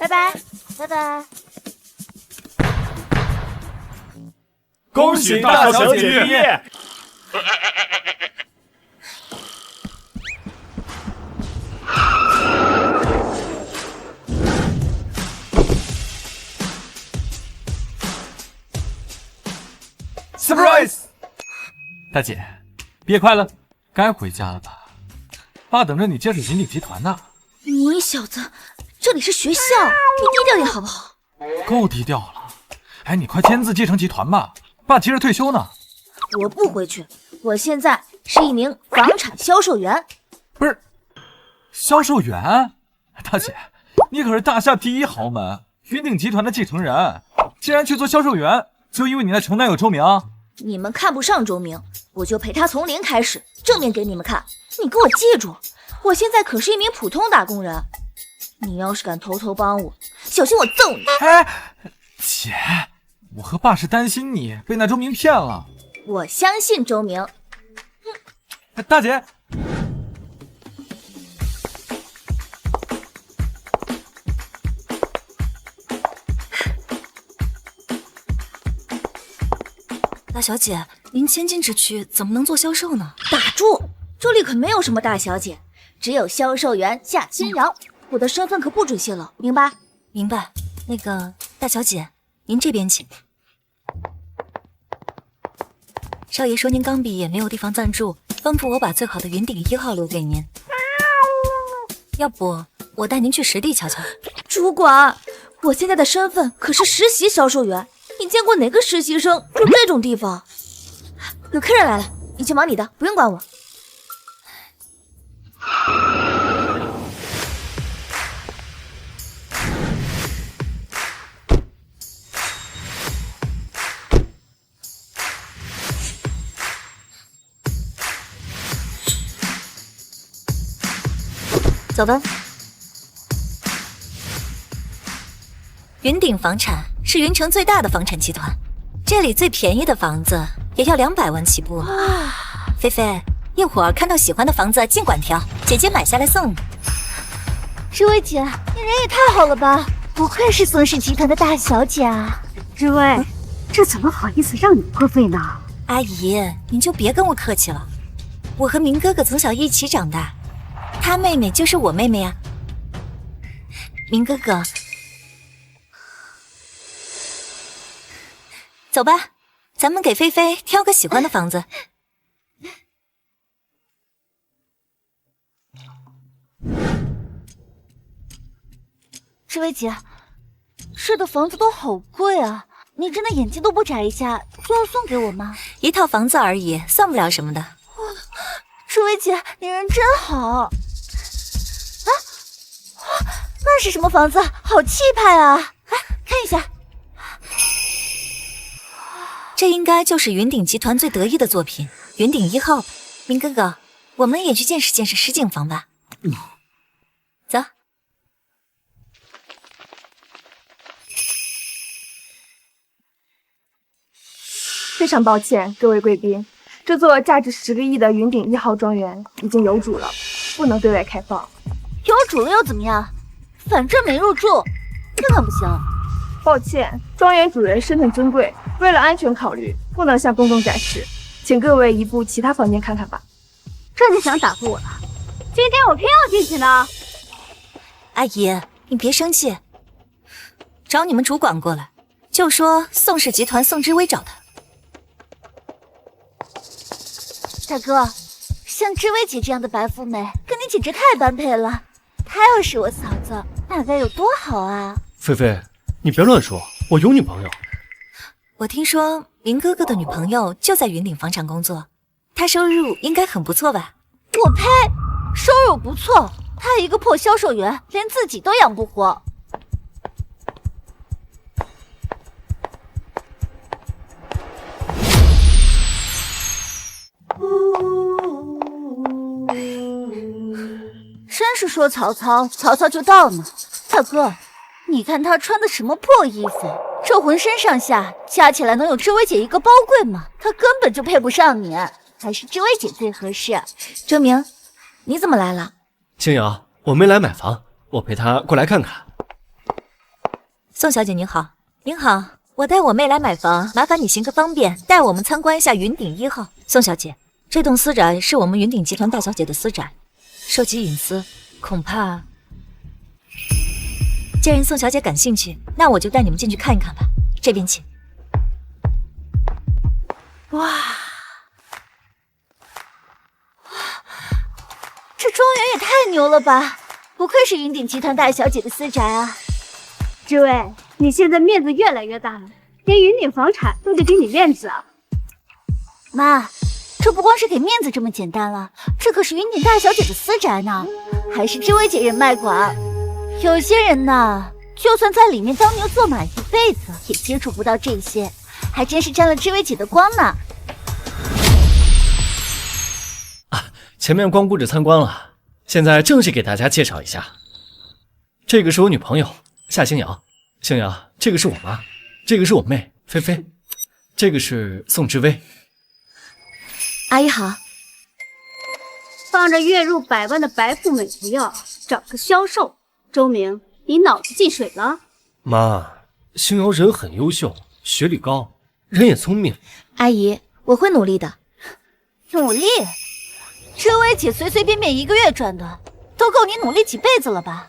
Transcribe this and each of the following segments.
拜拜，拜拜。恭喜大小姐毕业！Surprise！ 大姐，毕业快乐！该回家了吧？爸等着你接手云顶集团呢。你小子，这里是学校，你低调点好不好？够低调了。哎，你快签字继承集团吧，爸急着退休呢。我不回去，我现在是一名房产销售员。不是，销售员？大姐，你可是大厦第一豪门云顶集团的继承人，竟然去做销售员，就因为你那穷男友周明？你们看不上周明，我就陪他从零开始，正面给你们看。你给我记住，我现在可是一名普通打工人。你要是敢偷偷帮我，小心我揍你！哎，姐，我和爸是担心你被那周明骗了。我相信周明。大姐，大小姐，您千金之躯怎么能做销售呢？打住！这里可没有什么大小姐，只有销售员下新瑶。我的身份可不准泄露，明白？明白。那个大小姐，您这边请。少爷说您刚毕业，没有地方暂住，吩咐我把最好的云顶1号留给您。要不我带您去实地瞧瞧。主管，我现在的身份可是实习销售员，你见过哪个实习生住这种地方？有客人来了，你去忙你的，不用管我。走吧。云顶房产是云城最大的房产集团，这里最便宜的房子也要200万起步。菲菲，一会儿看到喜欢的房子尽管挑，姐姐买下来送你。这位姐，你人也太好了吧，不愧是宋氏集团的大小姐啊。这位，这怎么好意思让你破费呢？阿姨，您就别跟我客气了，我和明哥哥从小一起长大，他妹妹就是我妹妹啊。明哥哥，走吧，咱们给菲菲挑个喜欢的房子。这位姐，这的房子都好贵啊，你真的眼睛都不眨一下就要送给我吗？一套房子而已，算不了什么的。这位姐，你人真好啊！那是什么房子？好气派啊！来看一下，这应该就是云顶集团最得意的作品——云顶1号。明哥哥，我们也去见识见识实景房吧。走。非常抱歉，各位贵宾，这座价值10个亿的云顶1号庄园已经有主了，不能对外开放。有主了又怎么样？反正没入住，这可不行。抱歉，庄园主人身份尊贵，为了安全考虑，不能向公众展示，请各位移步其他房间看看吧。这就想打发我了？今天我偏要进去呢。阿姨，你别生气，找你们主管过来，就说宋氏集团宋之威找他。大哥，像知薇姐这样的白富美，跟你简直太般配了。她要是我嫂子，那该有多好啊！菲菲，你别乱说，我有女朋友。我听说明哥哥的女朋友就在云顶房产工作，她收入应该很不错吧？我呸，收入不错，她一个破销售员，连自己都养不活。真是说曹操，曹操就到呢。大哥，你看他穿的什么破衣服？这浑身上下加起来能有知薇姐一个包柜吗？他根本就配不上你，还是知薇姐最合适。周明，你怎么来了？青瑶，我没来买房，我陪她过来看看。宋小姐您好。您好，我带我妹来买房，麻烦你行个方便，带我们参观一下云顶1号。宋小姐，这栋私宅是我们云顶集团大小姐的私宅，涉及隐私，恐怕……既然宋小姐感兴趣，那我就带你们进去看一看吧。这边请。哇，这庄园也太牛了吧！不愧是云顶集团大小姐的私宅啊！知薇，你现在面子越来越大了，连云顶房产都得给你面子啊！妈，这不光是给面子这么简单了，这可是云顶大小姐的私宅呢，还是知薇姐人脉广。有些人呢，就算在里面当牛做马一辈子，也接触不到这些，还真是沾了知薇姐的光呢。前面光顾着参观了，现在正式给大家介绍一下，这个是我女朋友夏星瑶，星瑶，这个是我妈，这个是我妹菲菲，这个是宋知薇。阿姨好。放着月入100万的白富美不要，找个销售。周明，你脑子进水了？妈，星瑶人很优秀，学历高，人也聪明。阿姨，我会努力的。努力？知薇姐随随便便1个月赚的，都够你努力几辈子了吧？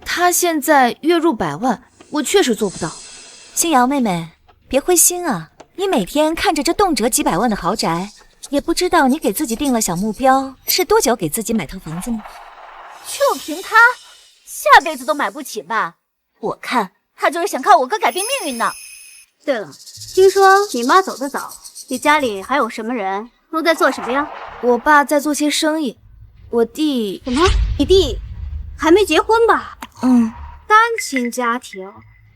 她现在月入100万，我确实做不到。星瑶妹妹，别灰心啊！你每天看着这动辄几百万的豪宅，也不知道你给自己定了小目标，是多久给自己买套房子呢？就凭她，下辈子都买不起吧？我看她就是想靠我哥改变命运呢。对了，听说你妈走得早，你家里还有什么人？都在做什么呀？我爸在做些生意，我弟……什么？你弟还没结婚吧？单亲家庭，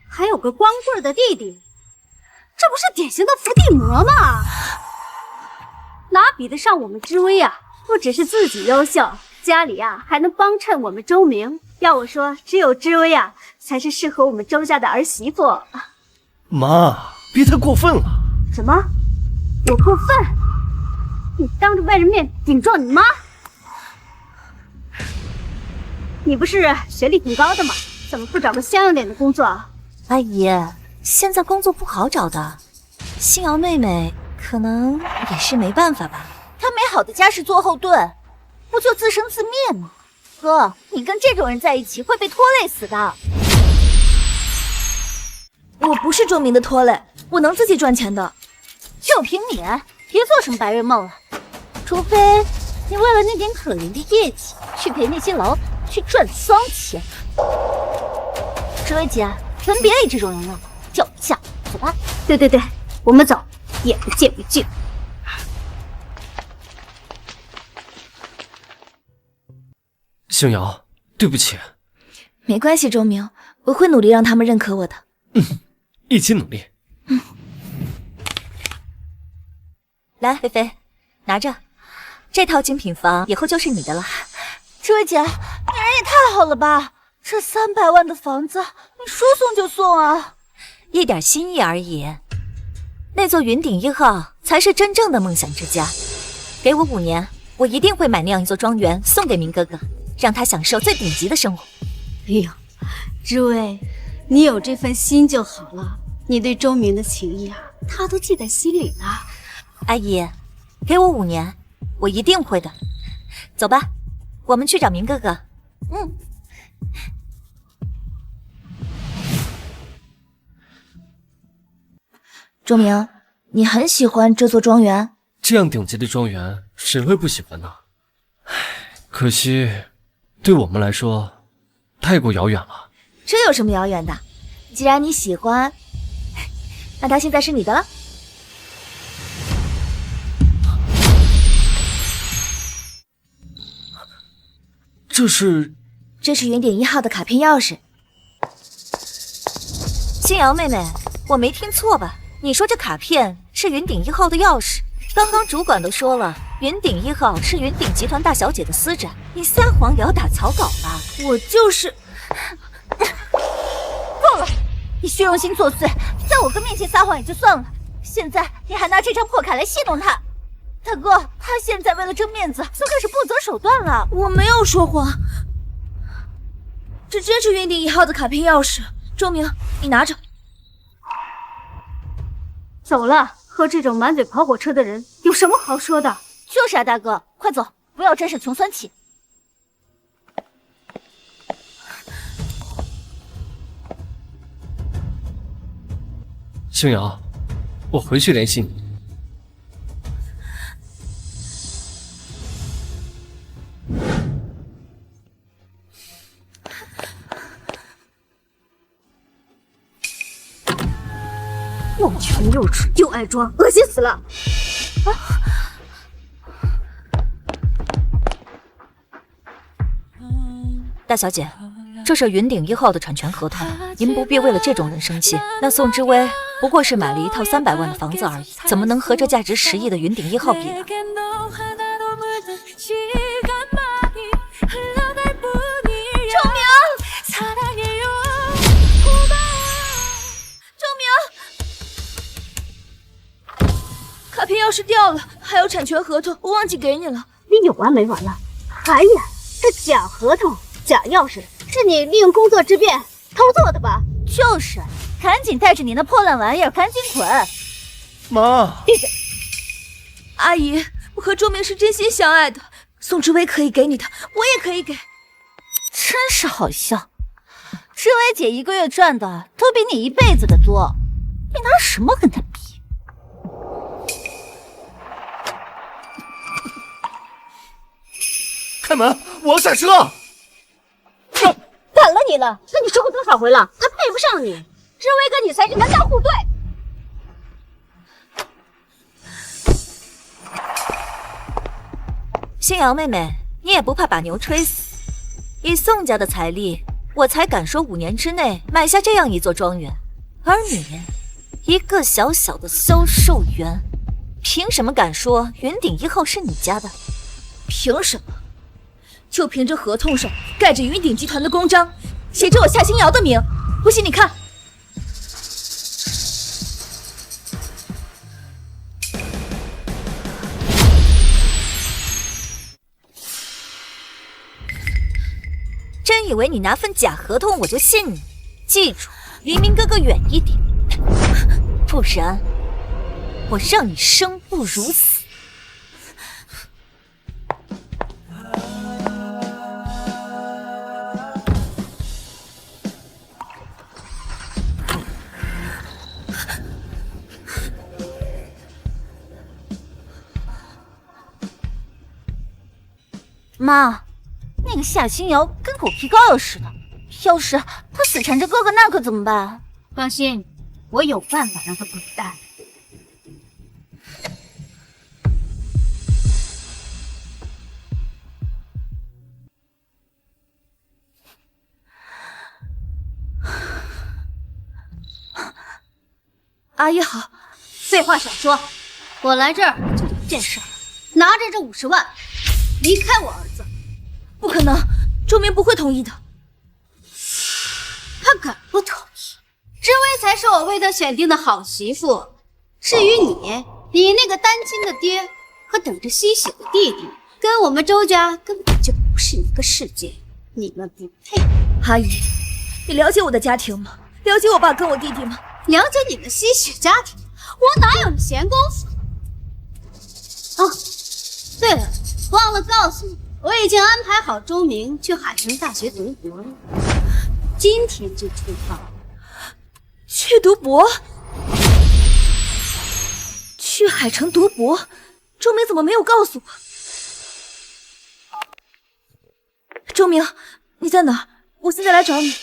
还有个光棍的弟弟，这不是典型的伏地魔吗？哪比得上我们知薇啊？不只是自己优秀，家里啊还能帮衬我们周明。要我说，只有知薇啊才是适合我们周家的儿媳妇。妈，别太过分了。什么？我过分？你当着外人面顶撞你妈？你不是学历挺高的吗？怎么不找个像样点的工作？阿姨，现在工作不好找的，星瑶妹妹可能也是没办法吧。她没好的家世做后盾，不就自生自灭吗？哥，你跟这种人在一起会被拖累死的。我不是周明的拖累，我能自己赚钱的。就凭你，别做什么白日梦了。除非你为了那点可怜的业绩，去陪那些老板去赚脏钱。知薇姐，咱别理这种人了，叫价，走吧。对，我们走，眼不见为净。星瑶，对不起。没关系，周明，我会努力让他们认可我的。一起努力。来，菲菲，拿着，这套精品房以后就是你的了。知薇姐，你人也太好了吧！这300万的房子，你说送就送啊！一点心意而已。那座云顶1号才是真正的梦想之家。给我5年，我一定会买那样一座庄园送给明哥哥，让他享受最顶级的生活。哎呦，知薇，你有这份心就好了。你对周明的情谊啊，他都记在心里了。阿姨，给我5年，我一定会的。走吧，我们去找明哥哥。周明，你很喜欢这座庄园？这样顶级的庄园，谁会不喜欢呢？唉，可惜，对我们来说，太过遥远了。这有什么遥远的？既然你喜欢，那它现在是你的了。这是云顶1号的卡片钥匙。星瑶妹妹，我没听错吧？你说这卡片是云顶1号的钥匙？刚刚主管都说了，云顶1号是云顶集团大小姐的私宅，你撒谎也要打草稿吧？我就是够了！你虚荣心作祟，在我哥面前撒谎也就算了，现在你还拿这张破卡来戏弄他。大哥，他现在为了争面子，都开始不择手段了。我没有说谎，这真是云顶1号的卡片钥匙，周明，你拿着。走了，和这种满嘴跑火车的人有什么好说的？就是啊，大哥，快走，不要沾上穷酸气。星瑶，我回去联系你。又穷又蠢又爱装，恶心死了！大小姐，这是云顶1号的产权合同，您不必为了这种人生气。那宋之威不过是买了一套300万的房子而已，怎么能和这价值10亿的云顶1号比呢？周明，卡片钥匙掉了，还有产权合同，我忘记给你了。你有完没完了？哎呀，这假合同、假钥匙，是你利用工作之便偷做的吧？就是，赶紧带着你那破烂玩意儿赶紧滚！妈，闭嘴！阿姨，我和周明是真心相爱的，宋之威可以给你的，我也可以给。真是好笑，志薇姐1个月赚的都比你1辈子的多，你拿什么跟她比？开门，我要下车。赶了你了，跟你说过多少回了，他配不上你，志威跟你才是门当户对。星瑶妹妹，你也不怕把牛吹死？以宋家的财力，我才敢说5年之内买下这样一座庄园，而你，一个小小的销售员，凭什么敢说云顶1号是你家的？凭什么？就凭这合同上盖着云顶集团的公章，写着我夏星瑶的名，不信你看。真以为你拿份假合同我就信你？记住，离明哥哥远一点，不然我让你生不如死。妈，那个夏星瑶跟狗皮膏药似的，要是她死缠着哥哥，那可怎么办？放心，我有办法让他滚蛋。阿姨好。废话少说，我来这儿就有件事，拿着这50万，离开我儿子。不可能，周明不会同意的。他敢不同意？知薇才是我为他选定的好媳妇。至于你那个单亲的爹和等着吸血的弟弟，跟我们周家根本就不是一个世界，你们不配。阿姨，你了解我的家庭吗？了解我爸跟我弟弟吗？了解你的吸血家庭，我哪有闲工夫？哦，对了，忘了告诉你，我已经安排好周明去海城大学读博了，今天就出发。去读博？去海城读博？周明怎么没有告诉我？周明，你在哪儿？我现在来找你。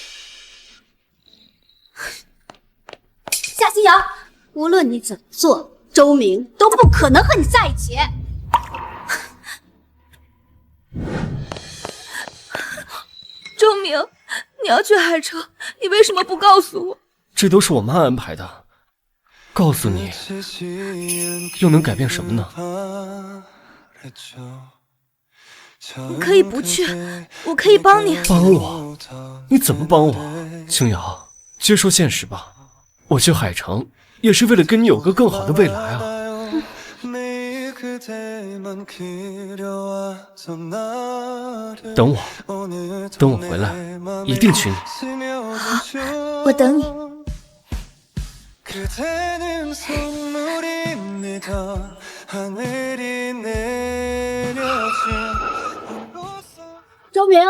夏星瑶，无论你怎么做，周明都不可能和你在一起。周明，你要去海城，你为什么不告诉我？这都是我妈安排的，告诉你又能改变什么呢？我可以不去，我可以帮你。帮我？你怎么帮我？青瑶，接受现实吧，我去海城也是为了跟你有个更好的未来啊。等我，等我回来，一定娶你。好，我等你。周明，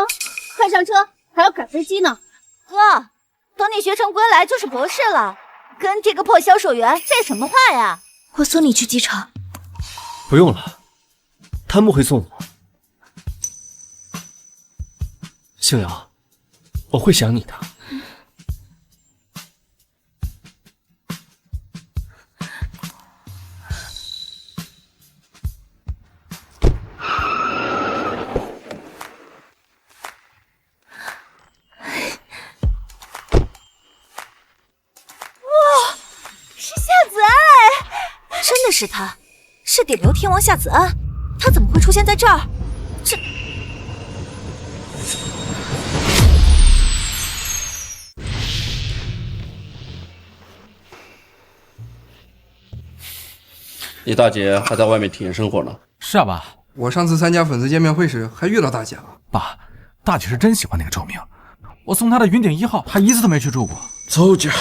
快上车，还要赶飞机呢。哥，等你学成归来就是博士了，跟这个破销售员废什么话呀？我送你去机场。不用了，他们会送我。星瑶，我会想你的。真的是他，是顶流天王夏子安，他怎么会出现在这儿？这……你大姐还在外面体验生活呢。是啊，爸。我上次参加粉丝见面会时还遇到大姐了。爸，大姐是真喜欢那个周明，我送她的云顶1号，她一次都没去住过。周家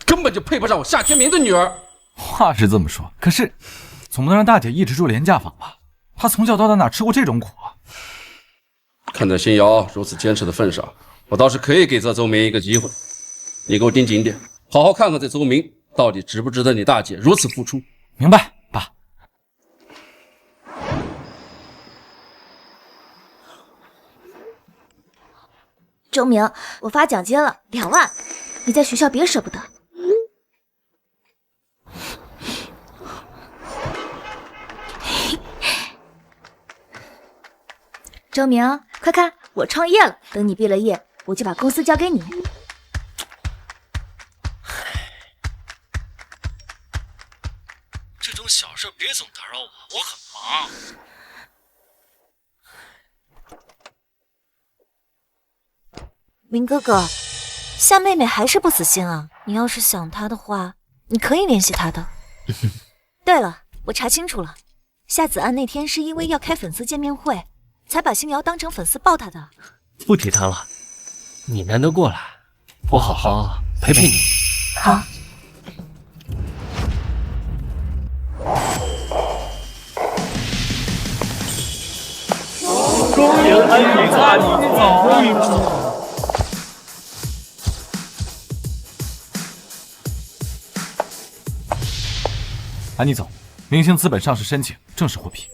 根本就配不上我夏天明的女儿。话是这么说，可是总不能让大姐一直住廉价房吧？她从小到大哪吃过这种苦啊？看在星瑶如此坚持的份上，我倒是可以给这周明一个机会。你给我盯紧点，好好看看这周明到底值不值得你大姐如此付出。明白，爸。周明，我发奖金了2万，你在学校别舍不得。周明，快看，我创业了！等你毕了业，我就把公司交给你。这种小事别总打扰我，我很忙。明哥哥，夏妹妹还是不死心啊！你要是想她的话，你可以联系她的。对了，我查清楚了，夏子安那天是因为要开粉丝见面会，才把星瑶当成粉丝抱她的。不提他了，你难得过来，我好好陪陪你。好。恭迎安妮总。安妮总，明星资本上市申请正式获批。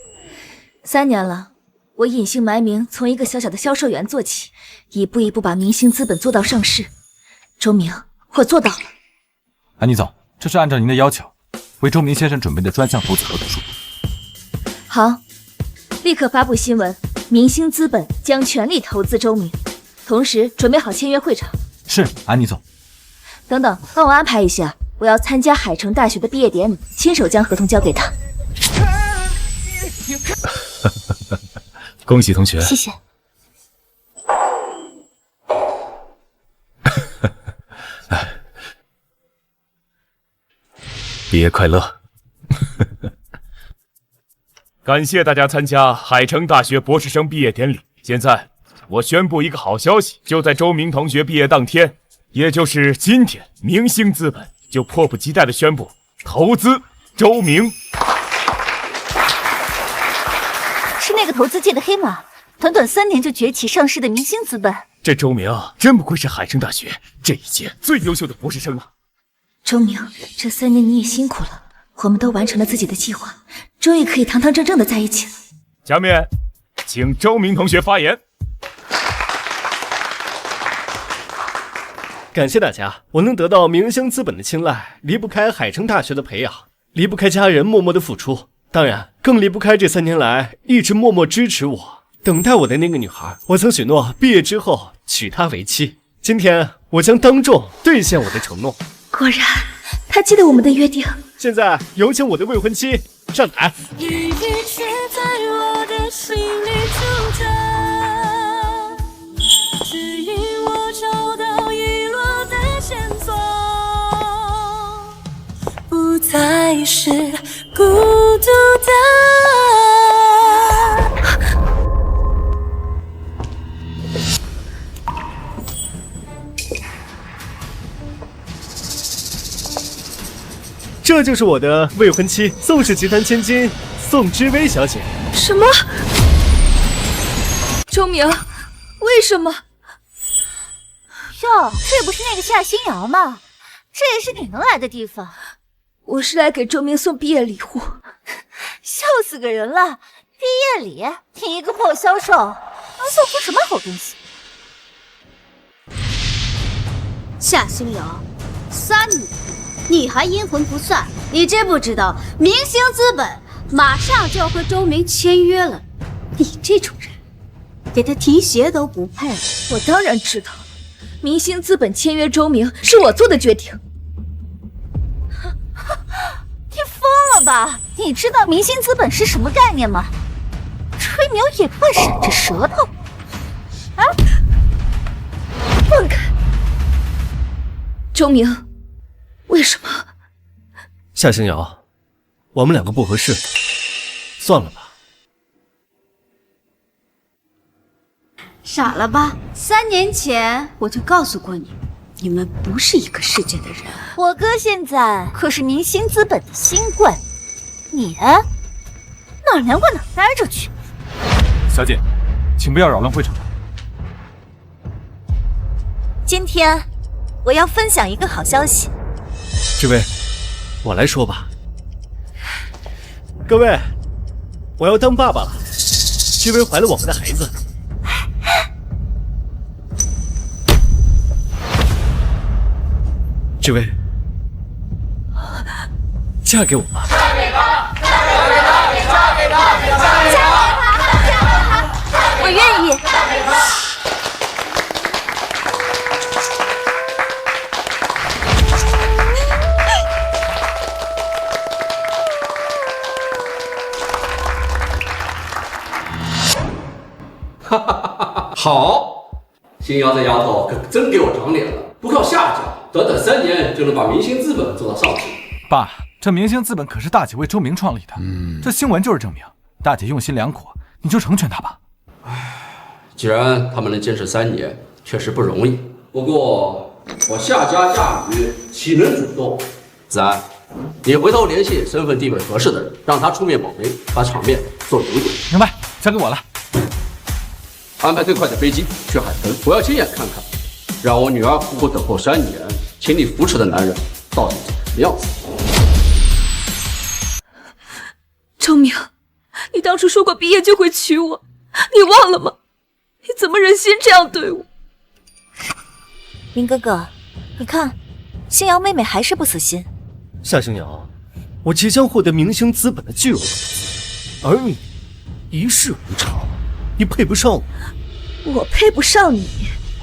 3年了，我隐姓埋名，从一个小小的销售员做起，一步一步把明星资本做到上市。周明，我做到了。安妮总，这是按照您的要求，为周明先生准备的专项投资合同书。好，立刻发布新闻，明星资本将全力投资周明，同时准备好签约会场。是，安妮总。等等，帮我安排一下，我要参加海城大学的毕业典礼，亲手将合同交给他。恭喜同学，谢谢。毕业快乐！感谢大家参加海城大学博士生毕业典礼。现在我宣布一个好消息，就在周明同学毕业当天，也就是今天，明星资本就迫不及待地宣布投资周明。是那个投资界的黑马，短短3年就崛起上市的明星资本。这周明真不愧是海城大学这一届最优秀的博士生啊！周明，这3年你也辛苦了，我们都完成了自己的计划，终于可以堂堂正正的在一起了。下面，请周明同学发言。感谢大家，我能得到明星资本的青睐，离不开海城大学的培养，离不开家人默默的付出，当然更离不开这3年来一直默默支持我、等待我的那个女孩。我曾许诺毕业之后娶她为妻，今天我将当众兑现我的承诺。果然，他记得我们的约定。现在有请我的未婚妻上台。一笔却在我的心里驻着，指引我找到遗落的线索，不再是孤独的这就是我的未婚妻宋氏集团千金宋之薇小姐。什么？周明，为什么？哟，这不是那个夏新瑶吗？这也是你能来的地方。我是来给周明送毕业礼物。笑死个人了！毕业礼，你一个破销售，能送出什么好东西？夏星瑶，3年，你还阴魂不散？你知不知道，明星资本马上就要和周明签约了？你这种人，给他提鞋都不配。我当然知道，明星资本签约周明是我做的决定。你疯了吧？你知道明星资本是什么概念吗？吹牛也不会闪着舌头。啊！放开！周明，为什么？夏星瑶，我们两个不合适，算了吧。傻了吧？3年前我就告诉过你，你们不是一个世界的人。我哥现在可是明星资本的新贵，你哪儿凉快哪儿待着去。小姐，请不要扰乱会场。今天我要分享一个好消息。这位，我来说吧。各位，我要当爸爸了，这位怀了我们的孩子。这位，嫁给我吧！嫁给他！嫁给他！嫁给他！嫁给他！嫁给他！我愿意。哈哈哈哈！好，新瑶这丫头可真给我长脸了，不靠下家，短短3年就能把明星资本做到上市。爸，这明星资本可是大姐为周明创立的，这新闻就是证明，大姐用心良苦，你就成全她吧。既然他们能坚持3年，确实不容易。不过我夏家嫁女岂能主动？子安，你回头联系身份地位合适的人，让他出面保媒，把场面做有点。明白，交给我了。安排最快的飞机去海城，我要亲眼看看，让我女儿苦苦等候3年，请你扶持的男人到底长什么样子。周明，你当初说过毕业就会娶我，你忘了吗？你怎么忍心这样对我？林哥哥，你看，星瑶妹妹还是不死心。夏星瑶，我即将获得明星资本的巨额投资，而你一事无成，你配不上我。我配不上你，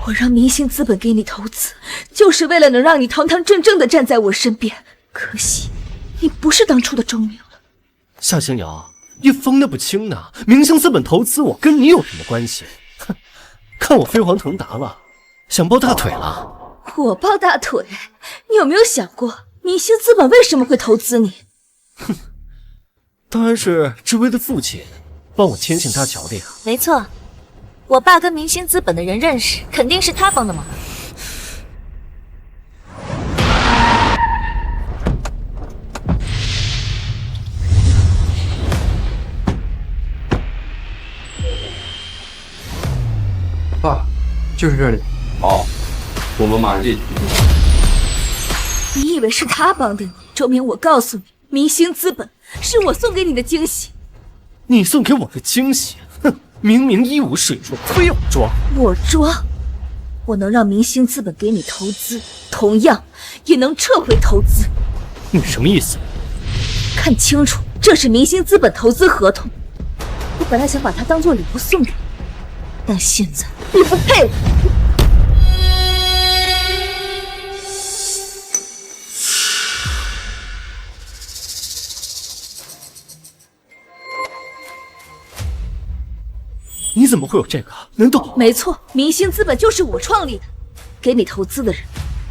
我让明星资本给你投资，就是为了能让你堂堂正正的站在我身边。可惜，你不是当初的周明了。夏星瑶，你疯得不轻呢！明星资本投资我，跟你有什么关系？哼，看我飞黄腾达了，想抱大腿了？我抱大腿？你有没有想过，明星资本为什么会投资你？哼，当然是志威的父亲帮我牵线搭桥的呀。没错，我爸跟明星资本的人认识，肯定是他帮的忙。爸，就是这里。好，我们马上进去。你以为是他帮的你？周明，我告诉你，明星资本是我送给你的惊喜。你送给我的惊喜？哼，明明一无是处，非要装。我装？我能让明星资本给你投资，同样也能撤回投资。你什么意思？看清楚，这是明星资本投资合同。我本来想把它当做礼物送给你，但现在你不配了。你怎么会有这个？难道……没错，明星资本就是我创立的，给你投资的人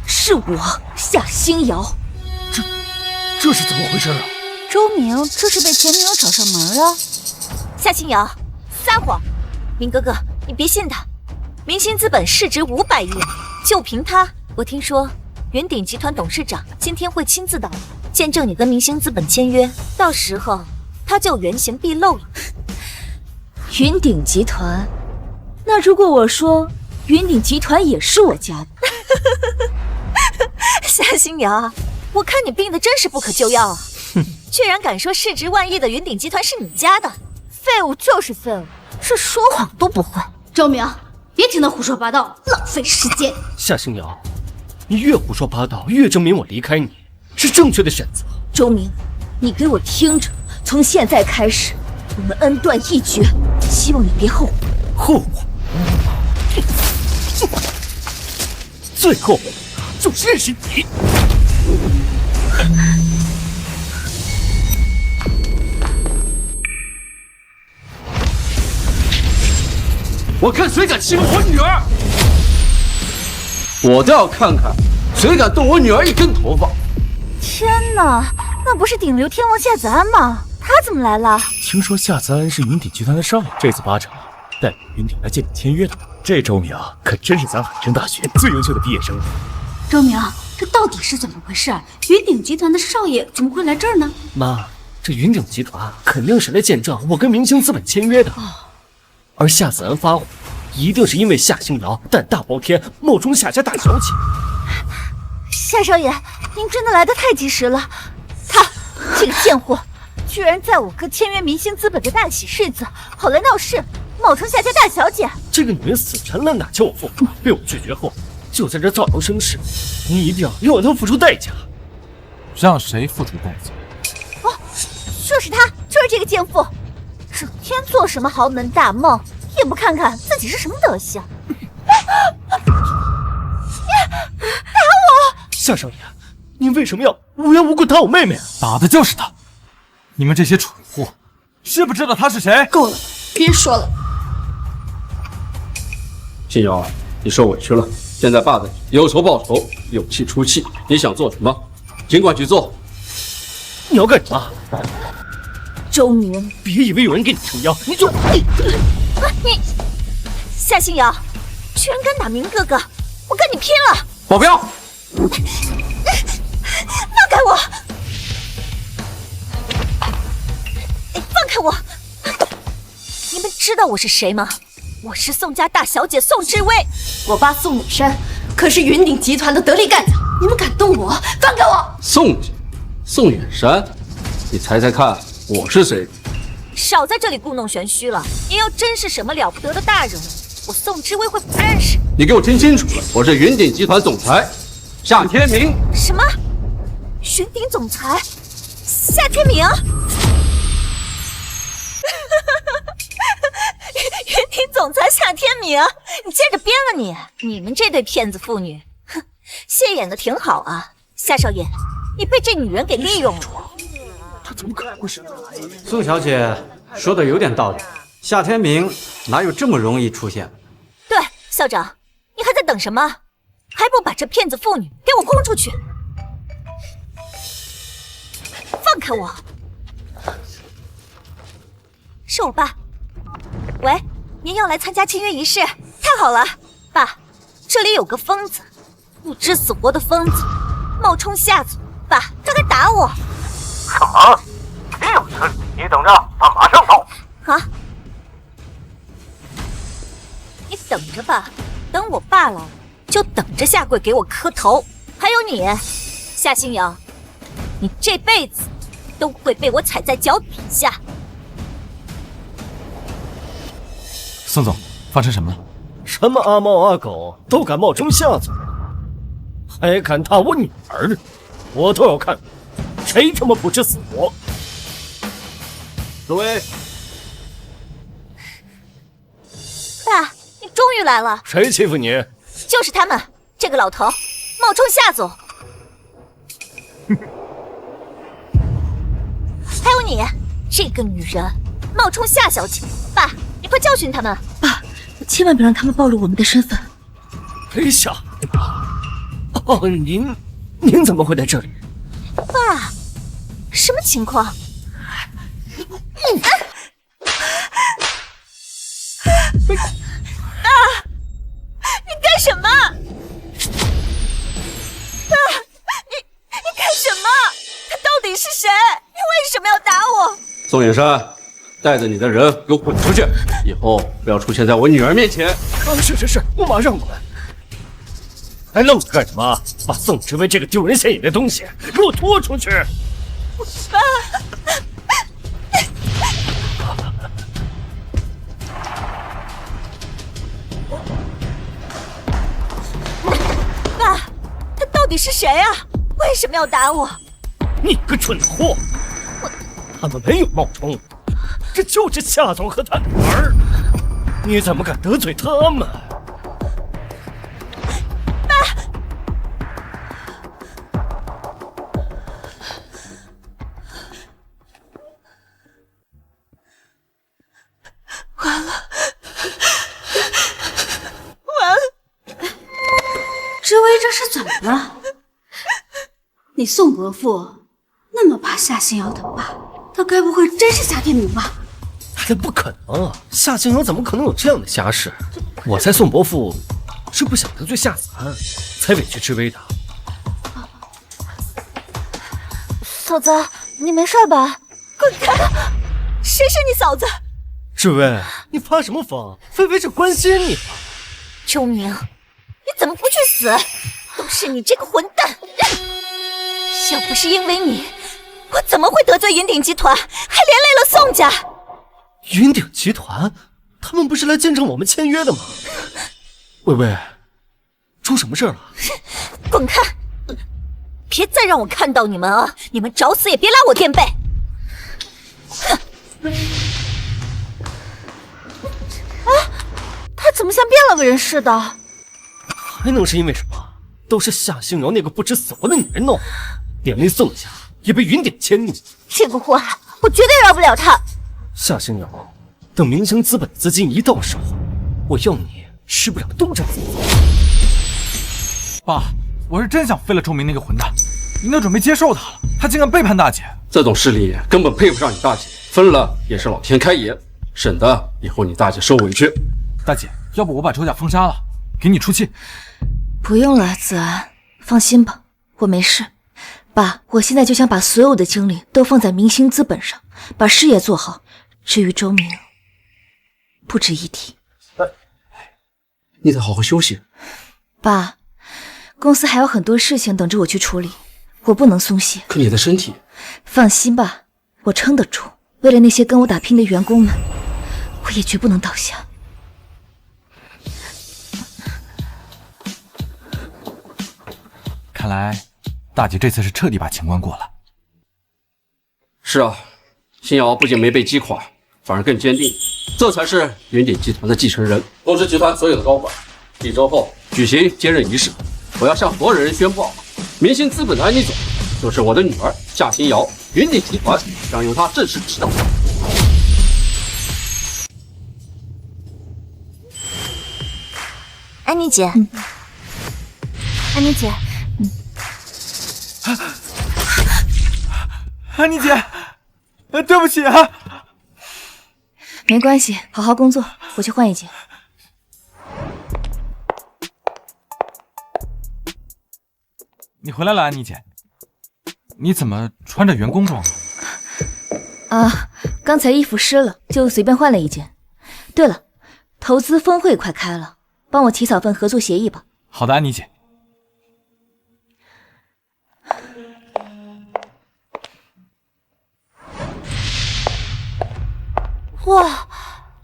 是我夏星瑶。这是怎么回事啊？周明这是被前女友找上门了。夏星瑶，撒谎！明哥哥，你别信他。明星资本市值500亿，就凭他，我听说云鼎集团董事长今天会亲自到来，见证你跟明星资本签约，到时候他就原形毕露了。云鼎集团，那如果我说云鼎集团也是我家的，夏新瑶，我看你病得真是不可救药啊！居然敢说市值万亿的云鼎集团是你家的，废物就是废物，是说谎都不会。周明，别听他胡说八道，浪费时间。夏星瑶，你越胡说八道，越证明我离开你是正确的选择。周明，你给我听着，从现在开始，我们恩断义绝，希望你别后悔。后悔？最后悔的就是认识你。我看谁敢欺负我女儿！我倒要看看谁敢动我女儿一根头发！天哪，那不是顶流天王夏子安吗？他怎么来了？听说夏子安是云鼎集团的少爷，这次八成代表云鼎来见你签约的。这周明可真是咱海城大学最优秀的毕业生了。周明，这到底是怎么回事？云鼎集团的少爷怎么会来这儿呢？妈，这云鼎集团肯定是来见证我跟明星资本签约的。而夏子安发火，一定是因为夏星瑶胆大包天，冒充夏家大小姐。夏少爷，您真的来得太及时了。他这个贱货，居然在我哥签约明星资本的大喜日子跑来闹事，冒充夏家大小姐。这个女人死缠烂打求我复合，被我拒绝后，就在这造谣生事。您一定要让她付出代价。让谁付出代价？哦，就是他，就是这个贱妇，整天做什么豪门大梦，也不看看自己是什么德行。打我！夏少爷，您为什么要无缘无故打我妹妹啊？打的就是他！你们这些蠢货，知不知道他是谁？够了，别说了。星瑶，你受委屈了。现在爸在，有仇报仇，有气出气。你想做什么，尽管去做。你要干什么？周明，别以为有人给你撑腰，你就你夏星瑶，居然敢打明哥哥，我跟你拼了！保镖，放开我！放开我！你们知道我是谁吗？我是宋家大小姐宋之薇。我爸宋远山可是云鼎集团的得力干将，你们敢动我，放开我！宋远山，你猜猜看我是谁？少在这里故弄玄虚了！你要真是什么了不得的大人物，我宋之薇会不认识？你给我听清楚了，我是云鼎集团总裁夏天明。什么？云鼎总裁夏天明？云鼎总裁夏天明，你接着编了你！你们这对骗子妇女，哼，戏演的挺好啊，夏少爷，你被这女人给利用了。他怎么可能会是？宋小姐说的有点道理，夏天明哪有这么容易出现？对，校长，你还在等什么？还不把这骗子妇女给我轰出去！放开我！是我爸。喂，您要来参加签约仪式？太好了，爸，这里有个疯子，不知死活的疯子，冒充夏总，爸，他敢打我！什么？别有事！你等着，他马上到。啊！你等着吧，等我爸来，就等着下跪给我磕头。还有你，夏星瑶，你这辈子都会被我踩在脚底下。宋总，发生什么了？什么阿猫阿狗都敢冒充夏总，还敢打我女儿，我都要看谁他妈不知死活！紫薇，爸，你终于来了。谁欺负你？就是他们，这个老头冒充夏总。还有你，这个女人冒充夏小姐。爸，你快教训他们！爸，千万别让他们暴露我们的身份。裴夏，哦，您怎么会在这里？爸，什么情况？你干什么？爸，你干什么？他到宋远山，带着你的人给我滚出去！以后不要出现在我女儿面前。是，我马上滚。还愣着干什么？把宋之威这个丢人现眼的东西给我拖出去！爸，他到底是谁啊？为什么要打我？你个蠢货！他们没有冒充，这就是夏总和他女儿。你怎么敢得罪他们？之威这是怎么了？你宋伯父那么怕夏星瑶的爸，他该不会真是夏天明吧？这不可能啊！夏星瑶怎么可能有这样的家世？我猜宋伯父是不想得罪夏子安，才委屈之威的。嫂子，你没事吧？滚开！谁是你嫂子？之威，你发什么疯？菲菲是关心你。周明，你怎么不去死？都是你这个混蛋！要不是因为你，我怎么会得罪云鼎集团，还连累了宋家？云鼎集团，他们不是来见证我们签约的吗？薇薇，出什么事了？滚开！别再让我看到你们啊！你们找死也别拉我垫背！他怎么像变了个人似的？还能是因为什么？都是夏星瑶那个不知死活的女人弄的，连累宋家也被云鼎迁怒。这个祸害我绝对饶不了他。夏星瑶，等明星资本资金一到手，我要你吃不了兜着走。爸，我是真想废了周明那个混蛋，您都准备接受他了，他竟然背叛大姐，这种势力根本配不上你大姐，分了也是老天开眼，省得以后你大姐受委屈。大姐，要不我把周家封杀了，给你出气。不用了，子安，放心吧，我没事。爸，我现在就想把所有的精力都放在明星资本上，把事业做好。至于周明，不值一提。你得好好休息。爸，公司还有很多事情等着我去处理，我不能松懈。可你的身体……放心吧，我撑得住。为了那些跟我打拼的员工们，我也绝不能倒下。看来大姐这次是彻底把情关过了。是啊，星瑶不仅没被击垮，反而更坚定，这才是云鼎集团的继承人。通知集团所有的高管，1周后举行接任仪式。我要向所有人宣布，明星资本的安妮总就是我的女儿夏星瑶，云鼎集团将由她正式指导。安妮姐，安妮姐，安妮姐，对不起啊。没关系，好好工作，我去换一件。你回来了，安妮姐。你怎么穿着员工装啊？刚才衣服湿了，就随便换了一件。对了，投资峰会快开了，帮我起草份合作协议吧。好的，安妮姐。哇，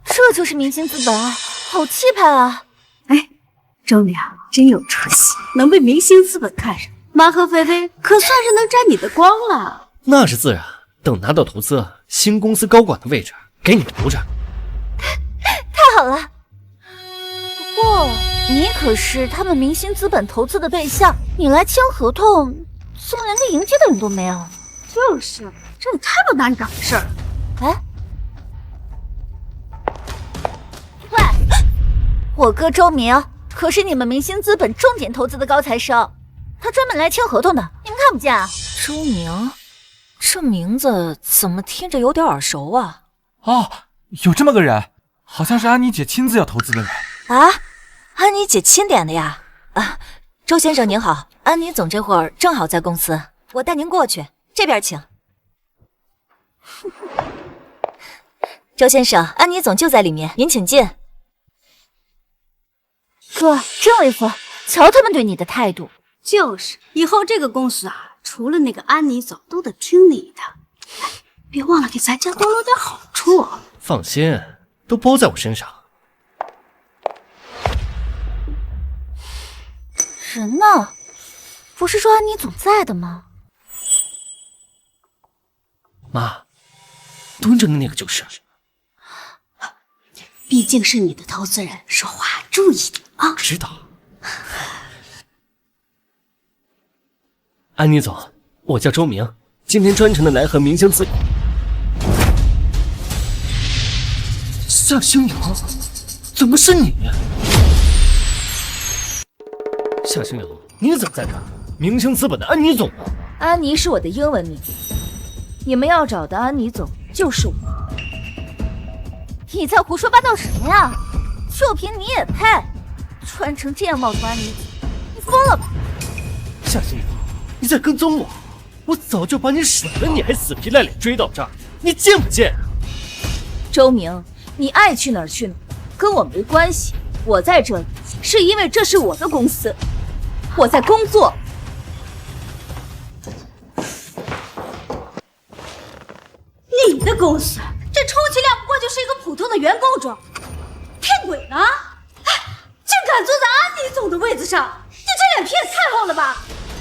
这就是明星资本啊，好气派啊！哎，周淼真有出息，能被明星资本看上，妈和菲菲可算是能沾你的光了。那是自然，等拿到投资，新公司高管的位置给你留着。太好了！不过你可是他们明星资本投资的对象，你来签合同，怎么连个迎接的人都没有？就是，这也太不拿你当回事儿了。哎。喂，我哥周明可是你们明星资本重点投资的高材生，他专门来签合同的，你们看不见啊？周明，这名字怎么听着有点耳熟啊？哦，有这么个人，好像是安妮姐亲自要投资的人啊。安妮姐钦点的呀。啊，周先生您好，安妮总这会儿正好在公司，我带您过去，这边请。周先生，安妮总就在里面，您请进。哥，真威风，瞧他们对你的态度。就是，以后这个公司啊，除了那个安妮总，都得听你的。哎，别忘了给咱家多留点好处。放心，都包在我身上。人呢？不是说安妮总在的吗？妈，蹲着的那个就是。毕竟是你的投资人，说话注意点啊。知道。安妮总，我叫周明，今天专程的来和明星资本。夏星瑶，怎么是你？夏星瑶，你怎么在这儿？明星资本的安妮总呢？安妮是我的英文名，你们要找的安妮总就是我。你在胡说八道什么呀？就凭你也配？穿成这样冒充安妮总，你疯了吧？夏星瑶，你在跟踪我？我早就把你甩了，你还死皮赖脸追到这儿，你贱不贱？周明，你爱去哪儿去哪儿，跟我没关系。我在这里是因为这是我的公司，我在工作。你的公司，这充其量不过就是一个普通的员工装，骗鬼呢？哎，竟敢坐在安妮总的位子上，你这脸皮也太厚了吧！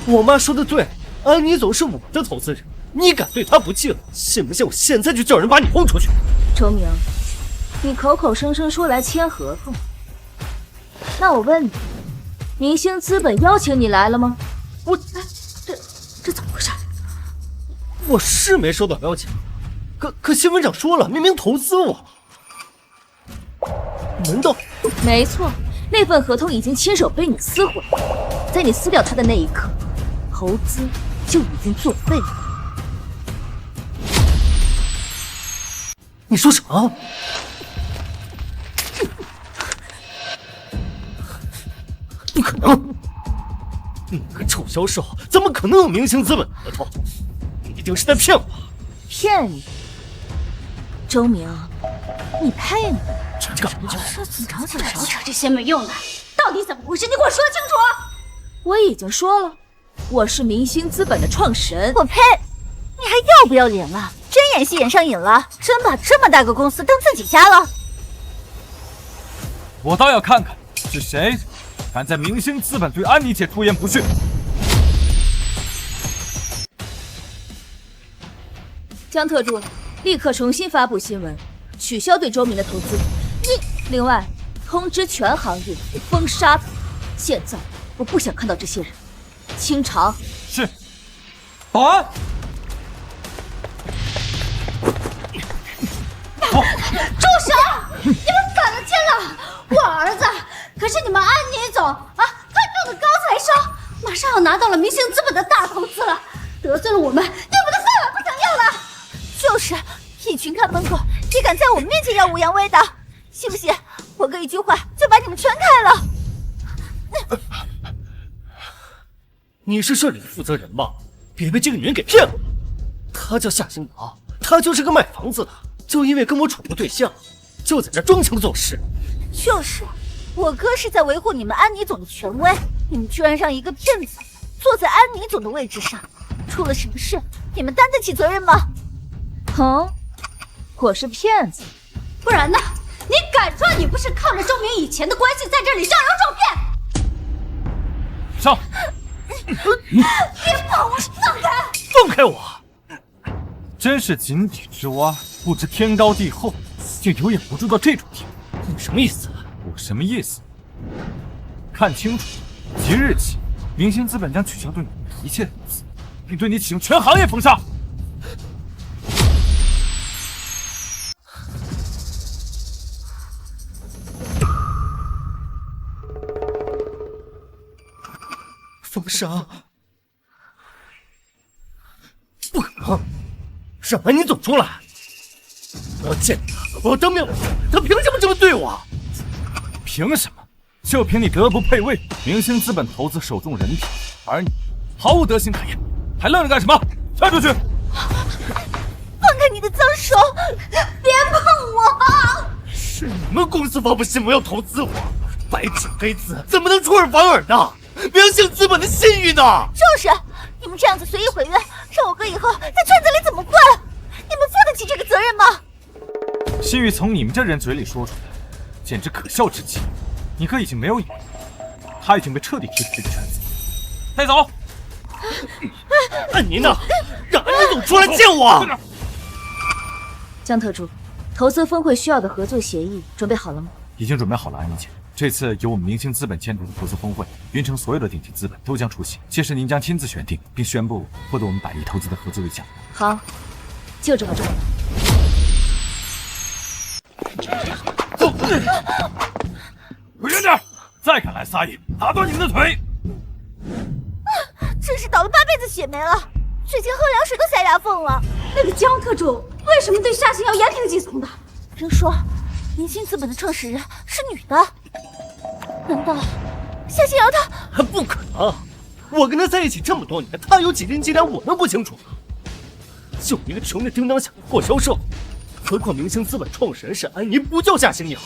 我妈说的对，安妮总是我的投资人，你敢对她不敬，信不信我现在就叫人把你轰出去？周明，你口口声声说来签合同，那我问你，明星资本邀请你来了吗？这怎么回事？我是没收到邀请，可新闻长说了，明明投资我。难道？没错，那份合同已经亲手被你撕毁，在你撕掉它的那一刻，投资就已经作废了。你说什么？不可能！你个臭销售，怎么可能有明星资本的合同？你一定是在骗我！骗你？周明，你配吗？这干什么？吵这些没用的，到底怎么回事？你给我说清楚！我已经说了，我是明星资本的创始人。我呸！你还要不要脸了？真演戏演上瘾了？真把这么大个公司当自己家了？我倒要看看是谁敢在明星资本对安妮姐出言不逊。江特助，立刻重新发布新闻，取消对周明的投资。另外，通知全行业封杀他。现在我不想看到这些人，清场。是。保安。住手！你们反了天了！我儿子可是你们安妮总啊，看中的高材生，马上要拿到了明星资本的大投资了，得罪了我们，连我们的饭碗不想要了。就是一群看门狗，也敢在我们面前耀武扬威的，信不信我哥一句话就把你们全开了？你是这里的负责人吗？别被这个女人给骗了。她叫夏星瑶，她就是个卖房子的，就因为跟我处过对象，就在这装腔作势。就是，我哥是在维护你们安妮总的权威，你们居然让一个骗子坐在安妮总的位置上，出了什么事，你们担得起责任吗？我是骗子，不然呢？你敢说你不是靠着周明以前的关系在这里上窨撞骗？上！别跑！我放开！放开我！真是井底之蛙，不知天高地厚，竟有眼不注到这种地步。你什么意思？我什么意思？看清楚，即日起，明星资本将取消对你的一切投资，并对你启用全行业封杀。封杀？不可能！让安妮总出来！我要见他，我要当面问他凭什么这么对我？凭什么？就凭你德不配位，明星资本投资首重人品，而你毫无德行可言，还愣着干什么？窜出去！放开开你的脏手！别碰我！是你们公司发布新闻要投资我，白纸黑字，怎么能出尔反尔呢？明星资本的信誉呢？就是，你们这样子随意毁约，让我哥以后在圈子里怎么混？你们负得起这个责任吗？信誉从你们这人嘴里说出来，简直可笑至极。你哥已经没有影了，他已经被彻底踢出这个圈子。带走。安妮呢？让安妮总出来见我。江特助，投资峰会需要的合作协议准备好了吗？已经准备好了，安妮姐。这次由我们明星资本牵头的投资峰会，云城所有的顶级资本都将出席，届时您将亲自选定并宣布获得我们100亿投资的合作对象。好，就这么做。走，滚远点！再敢来撒野，打断你们的腿！真是倒了8辈子血霉了，最近喝凉水都塞牙缝了。那个江特助为什么对夏星瑶言听计从的？听说明星资本的创始人是女的，难道夏星瑶她？不可能！我跟他在一起这么多年，他有几斤几两我能不清楚吗？就一个穷的叮当响的破销售，何况明星资本创始人是安妮，不叫夏星瑶。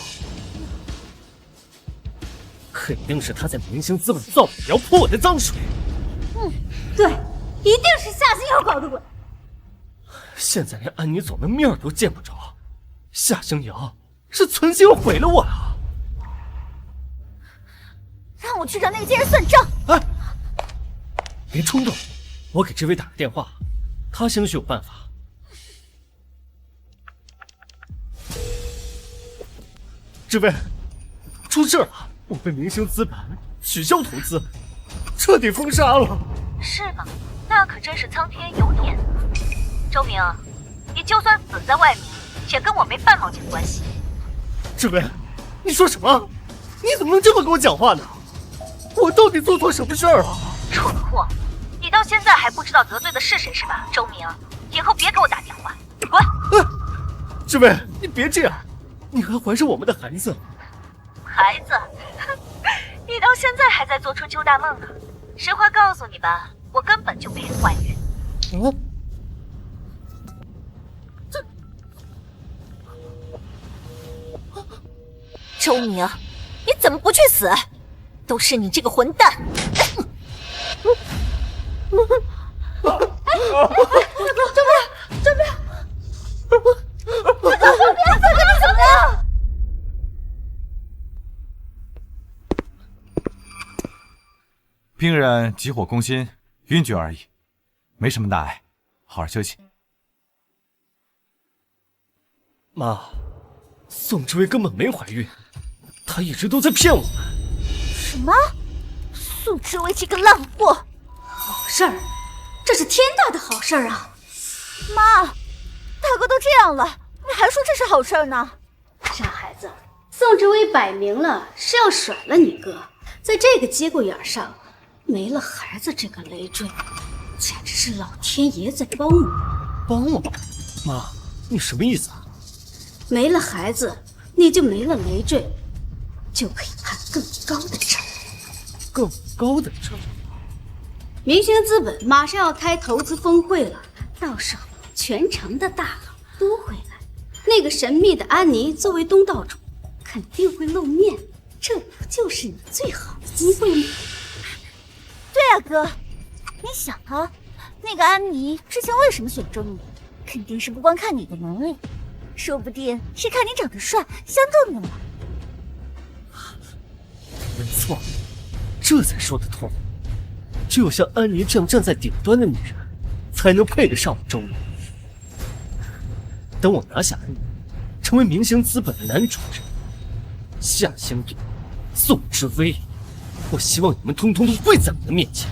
肯定是他在明星资本造谣要泼我的脏水。对，一定是夏星瑶搞的鬼。现在连安妮总的面都见不着，夏星瑶是存心毁了我啊！让我去找那个奸人算账。哎，别冲动，我给志伟打个电话，他兴许有办法。志伟，出事了！我被明星资本取消投资，彻底封杀了。是吗？那可真是苍天有眼。周明，你就算死在外面，也跟我没半毛钱关系。志伟，你说什么？你怎么能这么跟我讲话呢？我到底做错什么事儿了？蠢货，你到现在还不知道得罪的是谁是吧？周明，以后别给我打电话，滚！志伟，你别这样，你还怀着我们的孩子。孩子，你到现在还在做春秋大梦呢。实话告诉你吧，我根本就没怀孕。周明，你怎么不去死？都是你这个混蛋！怎么样？病人急火攻心，晕厥而已，没什么大碍，好好休息。妈，宋之薇根本没怀孕，她一直都在骗我们。什么？宋之薇这个烂货！好事儿，这是天大的好事儿啊！妈，大哥都这样了，你还说这是好事呢？傻孩子，宋之薇摆明了是要甩了你哥，在这个节骨眼上没了孩子这个累赘，简直是老天爷在帮我。帮我？妈，你什么意思啊？没了孩子，你就没了累赘，就可以攀更高的枝。更高的枝？明星资本马上要开投资峰会了，到时候全城的大佬都会来，那个神秘的安妮作为东道主，肯定会露面，这不就是你最好的机会吗？对啊，哥，你想啊，那个安妮之前为什么选中你？肯定是不光看你的能力，说不定是看你长得帅，相中你了。没错，这才说得通。只有像安妮这样站在顶端的女人，才能配得上我周明。等我拿下安妮，成为明星资本的男主人，夏星瑶、宋之薇，我希望你们通通都跪在我的面前。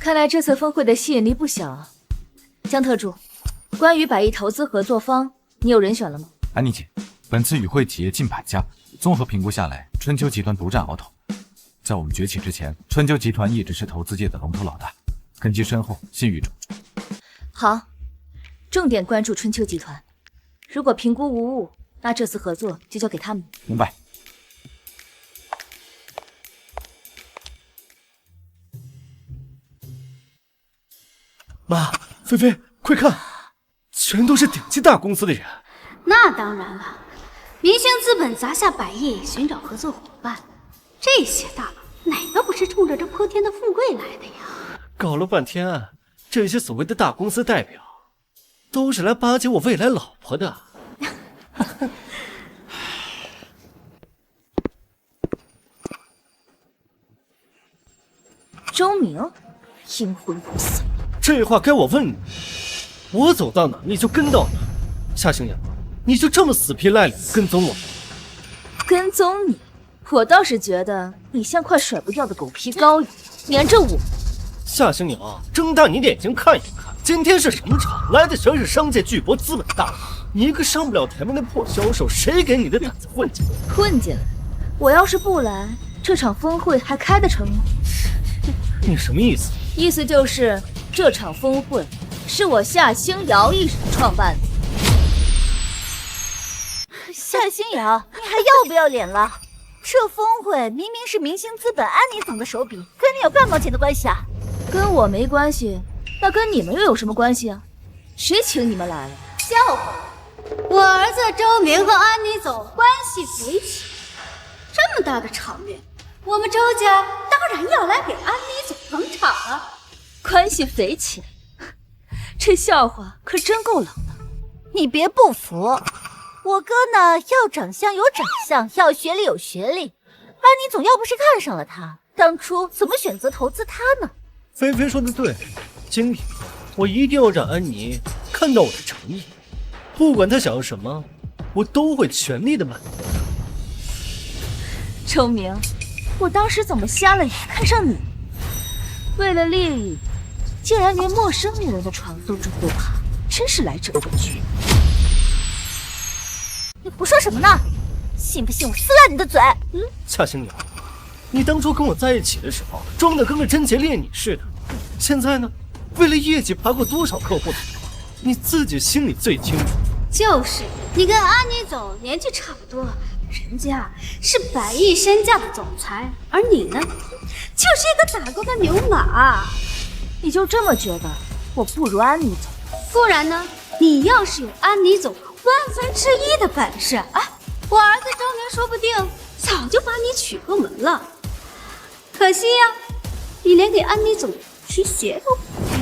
看来这次峰会的吸引力不小啊。江特助，关于100亿投资合作方，你有人选了吗？安妮姐，本次与会企业近100家，综合评估下来，春秋集团独占鳌头。在我们崛起之前，春秋集团一直是投资界的龙头老大，根基深厚，信誉重重。好，重点关注春秋集团，如果评估无误，那这次合作就交给他们。明白。妈，菲菲，快看，全都是顶级大公司的人。那当然了，明星资本砸下100亿寻找合作伙伴，这些大佬哪个不是冲着这泼天的富贵来的呀？搞了半天，这些所谓的大公司代表，都是来巴结我未来老婆的。周明，阴魂不散。这话该我问你，我走到哪你就跟到哪。夏星阳，你就这么死皮赖脸跟踪我？跟踪你，我倒是觉得你像块甩不掉的狗皮膏一样粘着我。夏星阳，睁大你眼睛看一看，今天是什么场？来的全是商界巨擘资本大佬，你一个上不了台面的破销售，谁给你的胆子混进来？混进来？我要是不来，这场峰会还开得成吗？你什么意思？意思就是这场峰会是我夏星瑶一手创办的。夏星瑶，你还要不要脸了？这峰会明明是明星资本安妮总的手笔，跟你有半毛钱的关系啊？跟我没关系，那跟你们又有什么关系啊？谁请你们来了？笑话！我儿子周明和安妮总关系匪浅，这么大的场面，我们周家当然要来给安妮总捧场了。关系匪浅，这笑话可真够冷的。你别不服，我哥呢要长相有长相，要学历有学历。安妮总要不是看上了他，当初怎么选择投资他呢？菲菲说的对，今天我一定要让安妮看到我的诚意，不管她想要什么，我都会全力的满足她。周明，我当时怎么瞎了眼看上你？为了利益，竟然连陌生女人的床都住不爬，真是来者不拒。你胡说什么呢？信不信我撕烂你的嘴？夏星瑶，你当初跟我在一起的时候，装的跟个贞洁烈女似的，现在呢，为了业绩爬过多少客户的腿，你自己心里最清楚。就是，你跟安妮总年纪差不多，人家是100亿身价的总裁，而你呢，就是一个打工的牛马。你就这么觉得我不如安妮总？不然呢？你要是有安妮总1/1000的本事啊，我儿子周明说不定早就把你娶过门了。可惜呀，你连给安妮总提鞋都不配。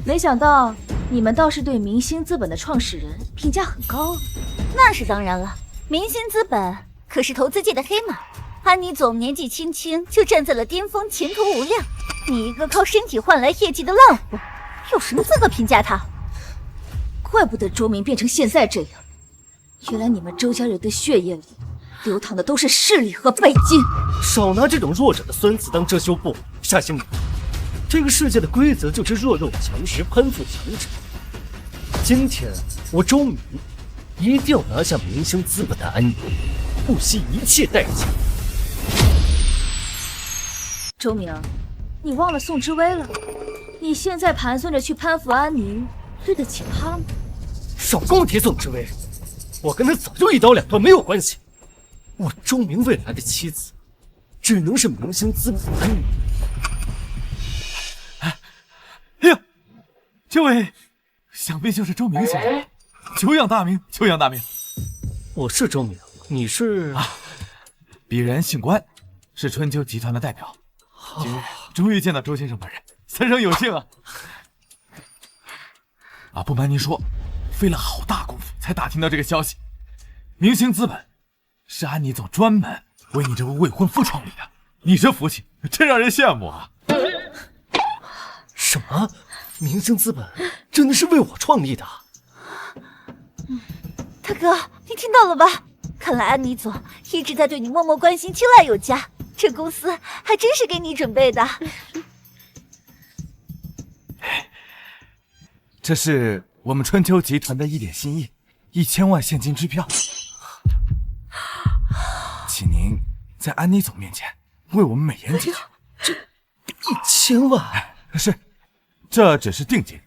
没想到你们倒是对明星资本的创始人评价很高。那是当然了，明星资本可是投资界的黑马。安妮总年纪轻轻就站在了巅峰，前途无量。你一个靠身体换来业绩的烂货，有什么资格评价他？怪不得周明变成现在这样，原来你们周家人的血液里流淌的都是势力和背金。少拿这种弱者的孙子当遮羞布。夏星瑶，这个世界的规则就是弱肉强食，攀附强者。今天我周明一定要拿下明星资本的安妮，不惜一切代价。周明，你忘了宋之威了？你现在盘算着去攀附安妮，对得起他吗？少跟我提宋之威，我跟他早就一刀两断，没有关系。我周明未来的妻子，只能是明星资本的安妮。哎呀，这位想必就是周明先生，久仰大名，久仰大名。我是周明，你是？鄙人姓关，是春秋集团的代表。今日终于见到周先生本人，三生有幸啊！不瞒您说，费了好大功夫才打听到这个消息。明星资本是安妮总专门为你这位未婚夫创立的，你这福气真让人羡慕啊！什么？明星资本真的是为我创立的？大哥，你听到了吧？看来安妮总一直在对你默默关心，青睐有加。这公司还真是给你准备的。这是我们春秋集团的一点心意，1000万现金支票，请您在安妮总面前为我们美言几句。这1000万？是，这只是定金，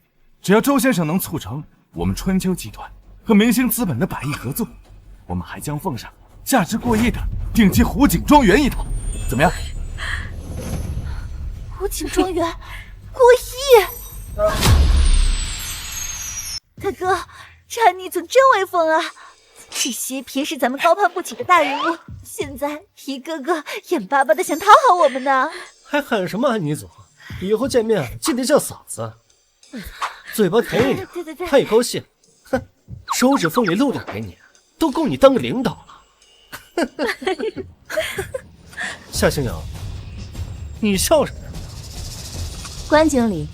只要周先生能促成我们春秋集团和明星资本的100亿合作，我们还将奉上价值过亿的顶级湖景庄园一套，怎么样？湖景庄园过亿！大哥，这安妮总真威风啊！这些平时咱们高攀不起的大人物，现在一个个眼巴巴的想讨好我们呢。还喊什么安妮总？以后见面记得叫嫂子。嘴巴甜一点，对，他也高兴。哼，手指缝里露点给你，都够你当个领导了。夏星瑶，你笑什么呀？关经理，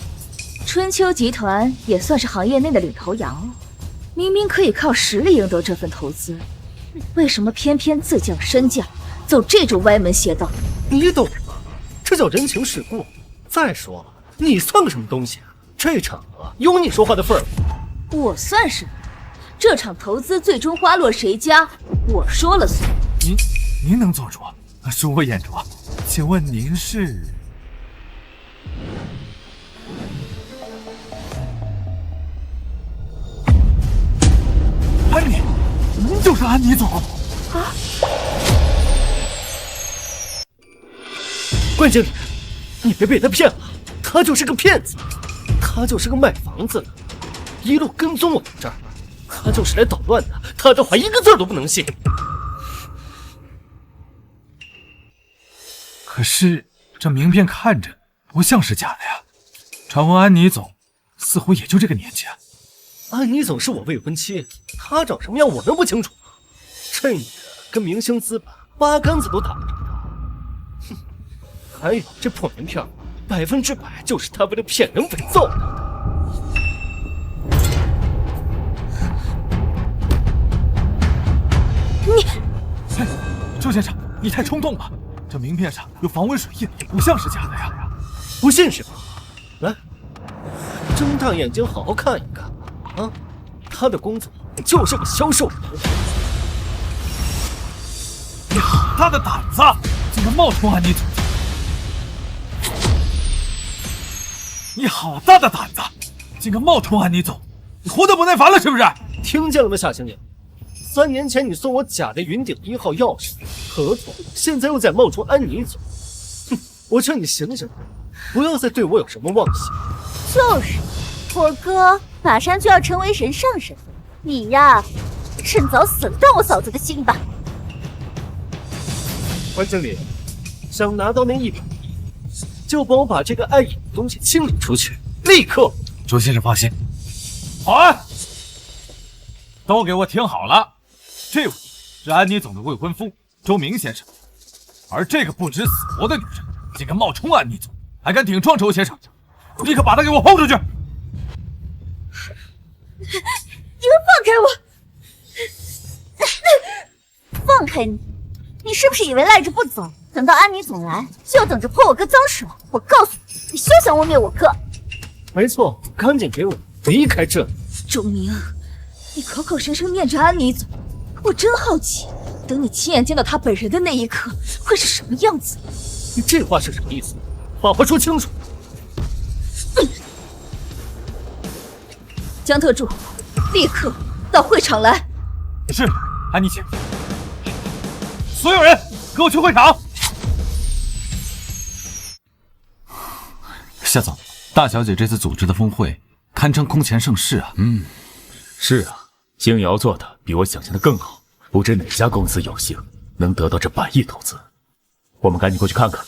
春秋集团也算是行业内的领头羊了，明明可以靠实力赢得这份投资，为什么偏偏自降身价，走这种歪门邪道？你懂吗？这叫人情世故。再说了，你算个什么东西啊？这场合有你说话的份儿吗？我算什么？这场投资最终花落谁家，我说了算。您能做主，恕我眼拙，请问您是？安妮，您就是安妮总啊！关经理，你别被他骗了，他就是个骗子，他就是个卖房子的，一路跟踪我们这儿，他就是来捣乱的，他的话一个字都不能信。可是这名片看着不像是假的呀，传闻安妮总似乎也就这个年纪啊。安妮总是我未婚妻，她长什么样我能不清楚吗？这女人跟明星资本八竿子都打不着。哼，还有这破名片，100%就是她为了骗人伪造的。哎，周先生，你太冲动了，这名片上有防蚊水印，不像是假的呀。不信是吧？来，睁大眼睛好好看一看。啊，他的工作就是个销售人。你好大的胆子，竟然冒充安妮总！你好大的胆子，竟敢冒充安妮总！你活得不耐烦了是不是？听见了吗，夏星爷？3年前你送我假的云顶1号钥匙，合同现在又在冒充安妮总。哼，我劝你醒醒，不要再对我有什么妄想。就是，我哥马上就要成为人上人，你呀，趁早死了断我嫂子的心吧。关经理，想拿到那100亿，就帮我把这个碍眼的东西清理出去，立刻！周先生放心。保安，都给我听好了，这位是安妮总的未婚夫周明先生，而这个不知死活的女人，竟敢冒充安妮总，还敢顶撞周先生，立刻把她给我轰出去！你们放开我！放开你！你是不是以为赖着不走，等到安妮总来，就等着泼我哥脏水？我告诉你，你休想污蔑我哥！没错，赶紧给我离开这里！周明，你口口声声念着安妮总，我真好奇，等你亲眼见到她本人的那一刻，会是什么样子？你这话是什么意思？把话说清楚！江特助，立刻到会场来。是，安妮姐。所有人，给我去会场。夏总，大小姐这次组织的峰会堪称空前盛世啊。是啊，星瑶做的比我想象的更好，不知哪家公司有幸能得到这100亿投资。我们赶紧过去看看。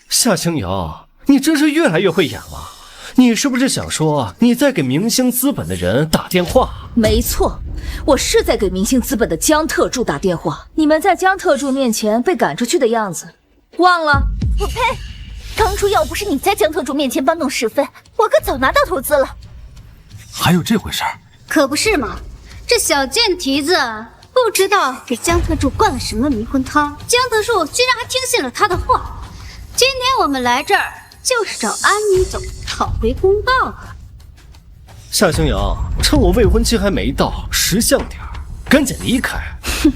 夏清瑶，你真是越来越会演了。你是不是想说你在给明星资本的人打电话？没错，我是在给明星资本的江特助打电话。你们在江特助面前被赶出去的样子，忘了？我呸！当初要不是你在江特助面前搬弄是非，我哥早拿到投资了。还有这回事儿？可不是嘛！这小贱蹄子不知道给江特助灌了什么迷魂汤，江特助居然还听信了他的话。今天我们来这儿就是找安妮总讨回公道啊！夏星瑶，趁我未婚妻还没到，识相点儿，赶紧离开。哼，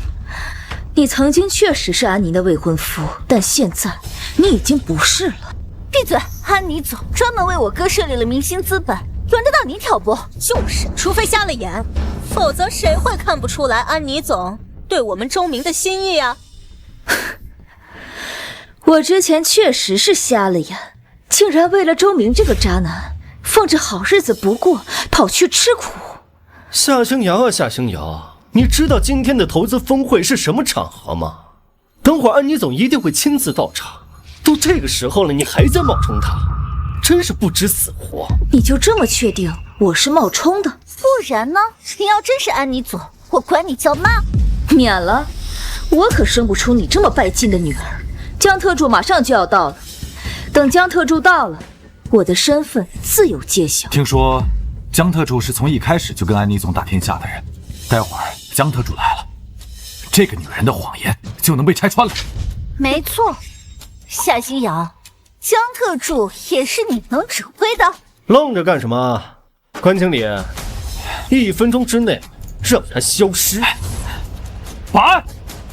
你曾经确实是安妮的未婚夫，但现在你已经不是了。闭嘴！安妮总专门为我哥设立了明星资本，轮得到你挑拨？就是，除非瞎了眼，否则谁会看不出来安妮总对我们周明的心意啊？我之前确实是瞎了眼，竟然为了周明这个渣男，放着好日子不过，跑去吃苦。夏星瑶啊，夏星瑶，你知道今天的投资峰会是什么场合吗？等会儿安妮总一定会亲自到场。都这个时候了，你还在冒充他，真是不知死活。你就这么确定我是冒充的？不然呢？你要真是安妮总，我管你叫妈。免了，我可生不出你这么拜金的女儿。江特助马上就要到了，等江特助到了，我的身份自有揭晓。听说江特助是从一开始就跟安妮总打天下的人，待会儿江特助来了，这个女人的谎言就能被拆穿了。没错，夏星瑶，江特助也是你能指挥的。愣着干什么？关经理，1分钟之内让他消失。保安，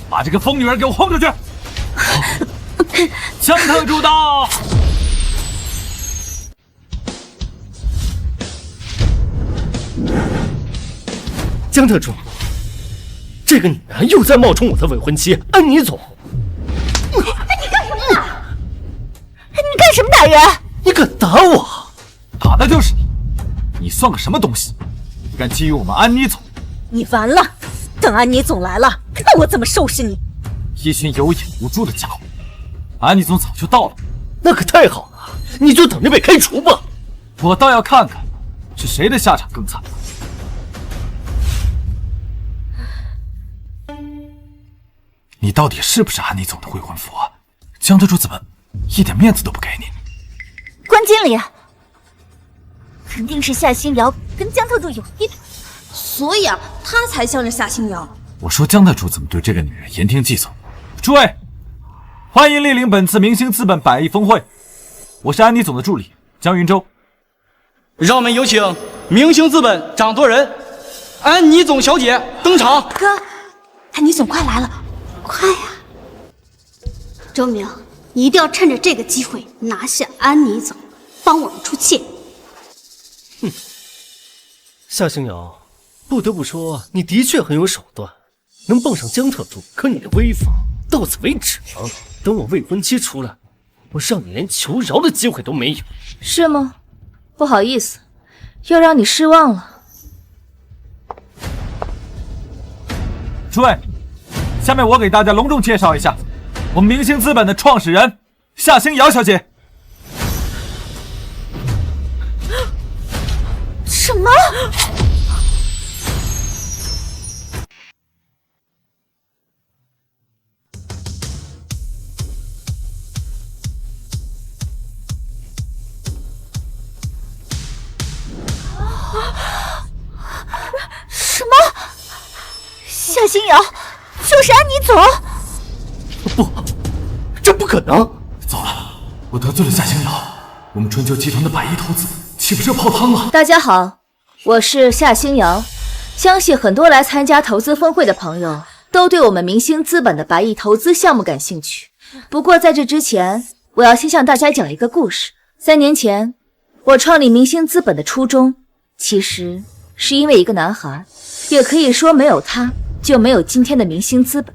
把这个疯女人给我轰出去！江特助到！江特助，这个女人又在冒充我的未婚妻安妮总。你干什么呢？你干什么打人？你敢打我？打的就是你！你算个什么东西？你敢觊觎我们安妮总？你完了！等安妮总来了，看我怎么收拾你！一群有眼无珠的家伙！安妮总早就到了，那可太好了，你就等着被开除吧。我倒要看看是谁的下场更惨。你到底是不是安妮总的未婚夫啊？江特助怎么一点面子都不给你？关经理，肯定是夏星瑶跟江特助有一腿，所以啊，他才向着夏星瑶。我说江特助怎么对这个女人言听计从？诸位，欢迎莅临本次明星资本100亿峰会，我是安妮总的助理江云洲。让我们有请明星资本掌舵人安妮总小姐登场。哥，安妮总快来了，快呀！周明，你一定要趁着这个机会拿下安妮总，帮我们出气。哼，夏星瑶，不得不说，你的确很有手段，能傍上江特助，可你的威风到此为止了。等我未婚妻出来，我让你连求饶的机会都没有。是吗？不好意思，要让你失望了。诸位，下面我给大家隆重介绍一下我们明星资本的创始人夏星瑶小姐。什么？什么？夏星瑶就是安妮总？不，这不可能！糟了，我得罪了夏星瑶，我们春秋集团的100亿投资岂不是要泡汤了？大家好，我是夏星瑶，相信很多来参加投资峰会的朋友都对我们明星资本的100亿投资项目感兴趣。不过在这之前，我要先向大家讲一个故事。3年前，我创立明星资本的初衷，其实是因为一个男孩，也可以说没有他，就没有今天的明星资本。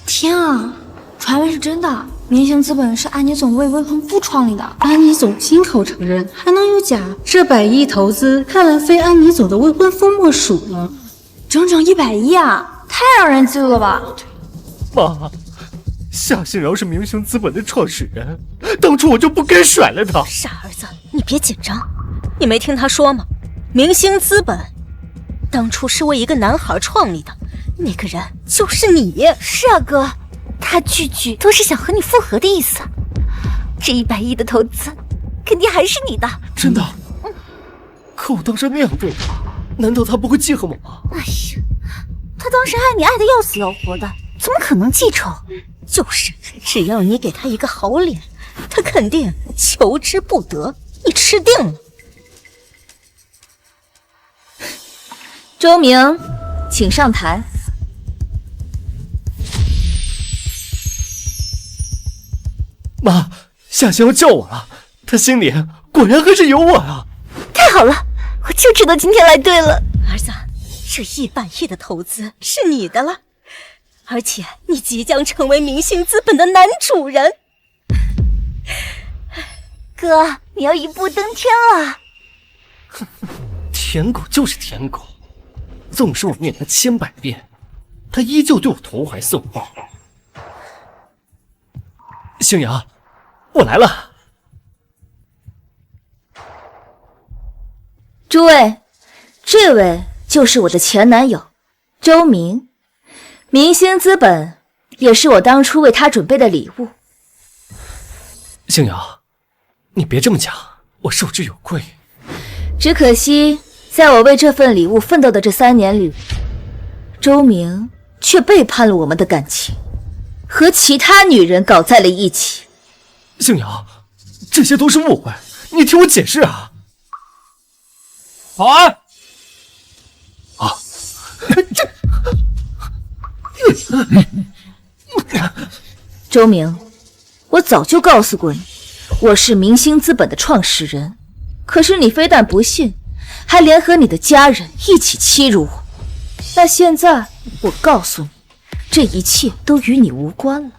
天啊，传闻是真的，明星资本是安妮总为未婚夫创立的。安妮总亲口承认，还能有假？这100亿投资，看来非安妮总的未婚夫莫属了。整整100亿啊，太让人嫉妒了吧！妈，夏星瑶是明星资本的创始人，当初我就不该甩了她。傻儿子，你别紧张，你没听他说吗？明星资本当初是为一个男孩创立的，那个人就是你。是啊，哥，他句句都是想和你复合的意思。这100亿的投资，肯定还是你的。真的？可我当时那样对他，难道他不会记恨我吗？哎呀，他当时爱你爱得要死要活的，怎么可能记仇？就是，只要你给他一个好脸，他肯定求之不得。你吃定了。周明，请上台。妈，夏星瑶叫我了，他心里果然还是有我啊！太好了，我就知道今天来对了。儿子，这100亿的投资是你的了，而且你即将成为明星资本的男主人。哥，你要一步登天了！舔狗就是舔狗，纵使我念他千百遍，他依旧对我投怀送抱。星瑶，我来了。诸位，这位就是我的前男友周明，明星资本也是我当初为他准备的礼物。星瑶，你别这么讲，我受之有愧。只可惜，在我为这份礼物奋斗的这3年里，周明却背叛了我们的感情，和其他女人搞在了一起。星瑶，这些都是误会，你听我解释啊！保安！啊，周明，我早就告诉过你，我是明星资本的创始人，可是你非但不信，还联合你的家人一起欺辱我。那现在我告诉你，这一切都与你无关了。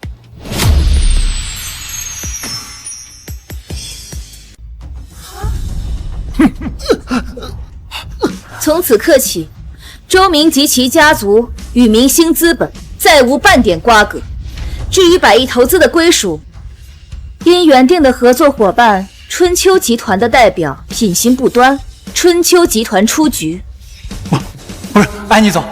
从此刻起，周明及其家族与明星资本再无半点瓜葛。至于100亿投资的归属，因原定的合作伙伴春秋集团的代表品行不端，春秋集团出局。不是，安妮总，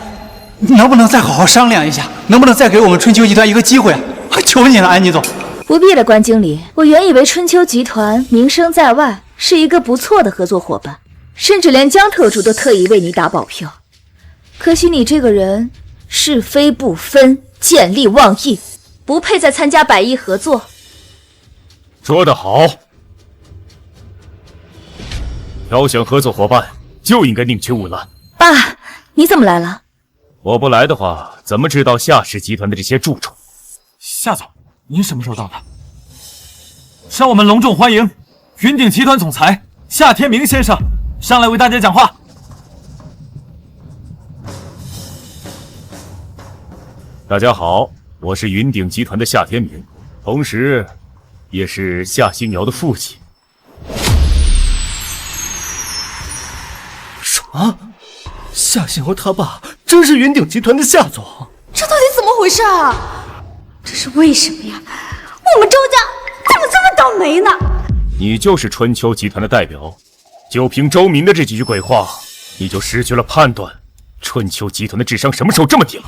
能不能再好好商量一下？能不能再给我们春秋集团一个机会啊？求你了，安妮总。不必了，关经理。我原以为春秋集团名声在外，是一个不错的合作伙伴，甚至连江特助都特意为你打保票。可惜你这个人是非不分，见利忘义，不配再参加100亿合作。说得好，挑选合作伙伴就应该宁缺毋滥。爸，你怎么来了？我不来的话，怎么知道夏氏集团的这些蛀虫？夏总，您什么时候到的？让我们隆重欢迎云鼎集团总裁夏天明先生上来为大家讲话。大家好，我是云鼎集团的夏天明，同时也是夏星瑶的父亲。什么？夏星瑶他爸真是云鼎集团的夏总？这到底怎么回事啊？这是为什么呀？我们周家怎么这么倒霉呢？你就是春秋集团的代表，就凭周明的这几句鬼话，你就失去了判断春秋集团的智商什么时候这么低了？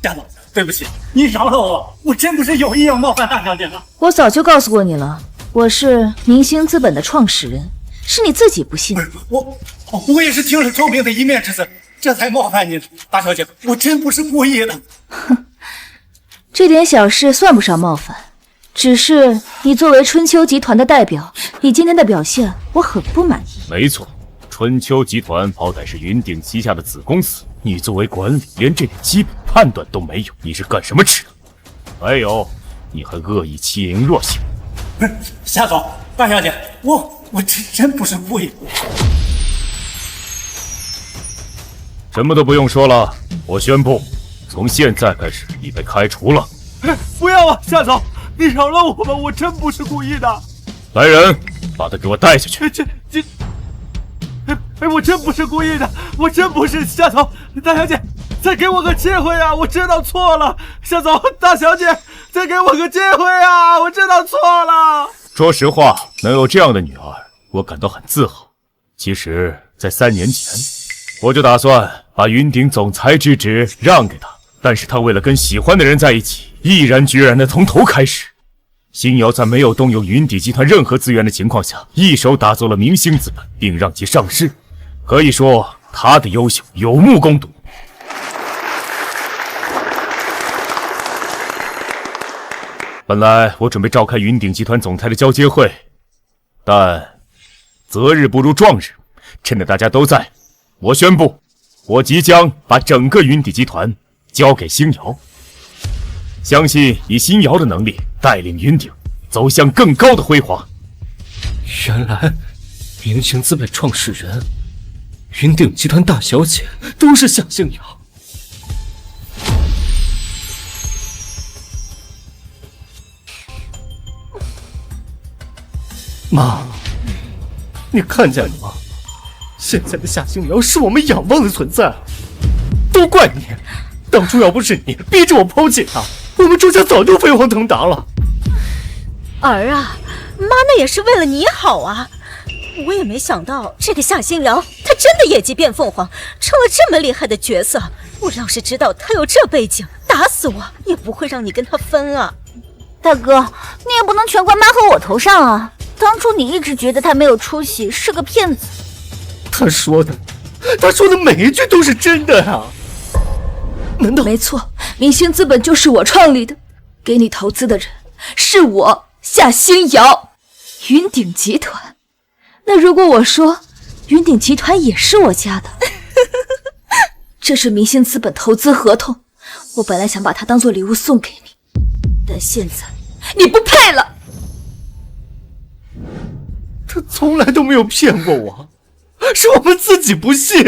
夏总，对不起，你饶了我，我真不是有意要冒犯大小姐的。我早就告诉过你了，我是明星资本的创始人，是你自己不信。我也是听了周明的一面之词，这才冒犯您，大小姐，我真不是故意的。哼，这点小事算不上冒犯，只是你作为春秋集团的代表，你今天的表现我很不满意。没错，春秋集团好歹是云鼎旗下的子公司，你作为管理，连这点基本判断都没有，你是干什么吃的？还有，你还恶意欺凌弱小。不是，夏总，大小姐，我真不是故意。什么都不用说了，我宣布，从现在开始你被开除了。不要啊，夏总，你饶了我吧，我真不是故意的。来人，把他给我带下去。我真不是故意的，我真不是。夏总，大小姐，再给我个机会啊！我知道错了。夏总，大小姐，再给我个机会啊！我知道错了。说实话，能有这样的女儿，我感到很自豪。其实，在3年前，我就打算把云鼎总裁之职让给他，但是他为了跟喜欢的人在一起，毅然决然的从头开始。星瑶在没有动用云鼎集团任何资源的情况下，一手打造了明星资本，并让其上市。可以说，他的优秀有目共睹。本来我准备召开云鼎集团总裁的交接会，但择日不如撞日，趁着大家都在，我宣布，我即将把整个云鼎集团交给星瑶。相信以星瑶的能力带领云鼎走向更高的辉煌。原来明星资本创始人、云鼎集团大小姐都是夏星瑶。妈，你看见了吗？现在的夏星瑶是我们仰望的存在，都怪你！当初要不是你逼着我抛弃她，我们周家早就飞黄腾达了。儿啊，妈那也是为了你好啊！我也没想到这个夏星瑶，她真的野鸡变凤凰，成了这么厉害的角色。我要是知道她有这背景，打死我也不会让你跟她分啊！大哥，你也不能全怪妈和我头上啊！当初你一直觉得她没有出息，是个骗子。他说的每一句都是真的啊！难道？没错，明星资本就是我创立的，给你投资的人是我夏星瑶，云鼎集团。那如果我说云鼎集团也是我家的，这是明星资本投资合同，我本来想把它当做礼物送给你，但现在你不配了。他从来都没有骗过我，是我们自己不信。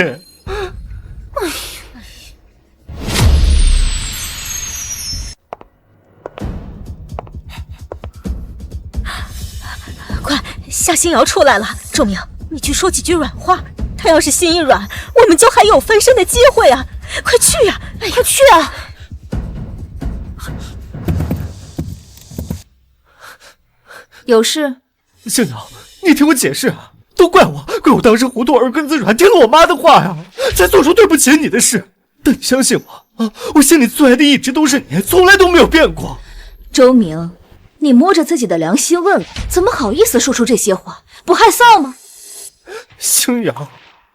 快，夏星瑶出来了，周明，你去说几句软话。他要是心一软，我们就还有翻身的机会啊！快去呀，快去啊！有事？星瑶，你听我解释啊！都怪我当时糊涂耳根子软，听了我妈的话呀，才做出对不起你的事。但你相信我啊，我心里最爱的一直都是你，从来都没有变过。周明，你摸着自己的良心问问，怎么好意思说出这些话？不害臊吗？星瑶，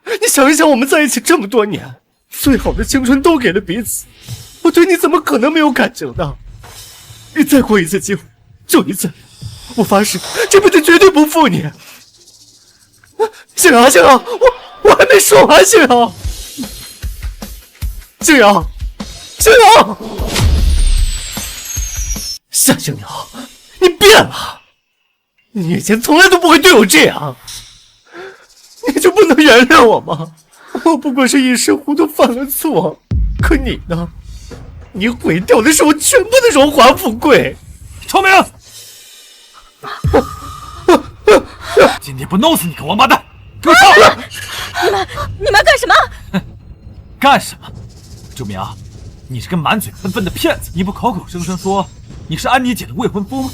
你想一想，我们在一起这么多年，最好的青春都给了彼此，我对你怎么可能没有感情呢？你再给我一次机会，就一次，我发誓这辈子绝对不负你。星瑶，我还没说完，星瑶，夏星瑶，你变了，你以前从来都不会对我这样，你就不能原谅我吗？我不过是一时糊涂犯了错，可你呢？你毁掉的是我全部的荣华富贵。臭明，今天不弄死你个王八蛋，给我上来！你们干什么？干什么？周明，你是个满嘴喷粪的骗子！你不口口声声说你是安妮姐的未婚夫吗？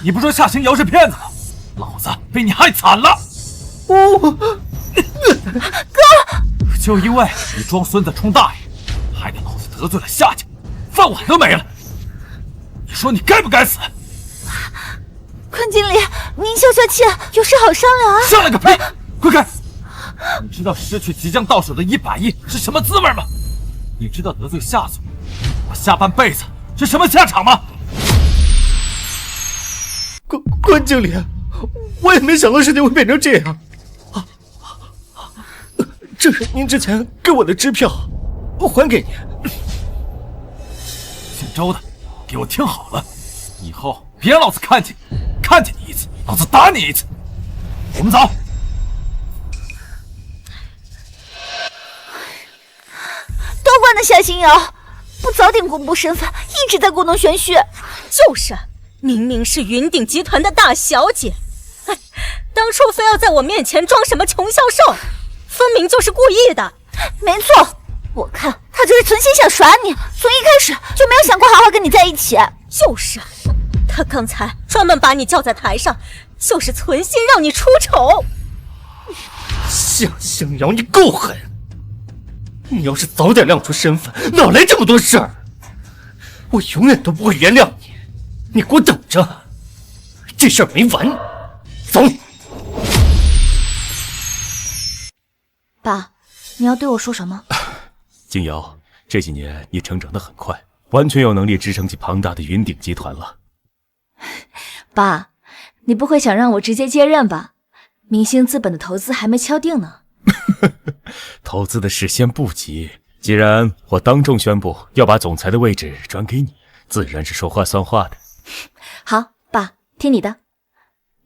你不说夏星瑶是骗子吗？老子被你害惨了！哥，就因为你装孙子充大爷，害得老子得罪了夏家，饭碗都没了。你说你该不该死？坤经理，您消消气，有事好商量啊！商量个屁！快开！你知道失去即将到手的100亿是什么滋味吗？你知道得罪夏总，我下半辈子是什么下场吗？关经理，我也没想到事情会变成这样。这是您之前给我的支票，我还给您。姓周的，给我听好了，以后别让老子看见你一次，老子打你一次。我们走。都怪那夏星瑶，不早点公布身份，一直在故弄玄虚。就是，明明是云鼎集团的大小姐，当初非要在我面前装什么穷销售，分明就是故意的。没错，我看他就是存心想耍你，从一开始就没有想过好好跟你在一起。就是，他刚才专门把你叫在台上，就是存心让你出丑。夏星瑶，你够狠！你要是早点亮出身份，哪来这么多事儿？我永远都不会原谅你。你给我等着，这事儿没完。走。爸，你要对我说什么？静瑶，这几年你成长得很快，完全有能力支撑起庞大的云鼎集团了。爸，你不会想让我直接接任吧？明星资本的投资还没敲定呢。投资的事先不急，既然我当众宣布要把总裁的位置转给你，自然是说话算话的。好，爸，听你的。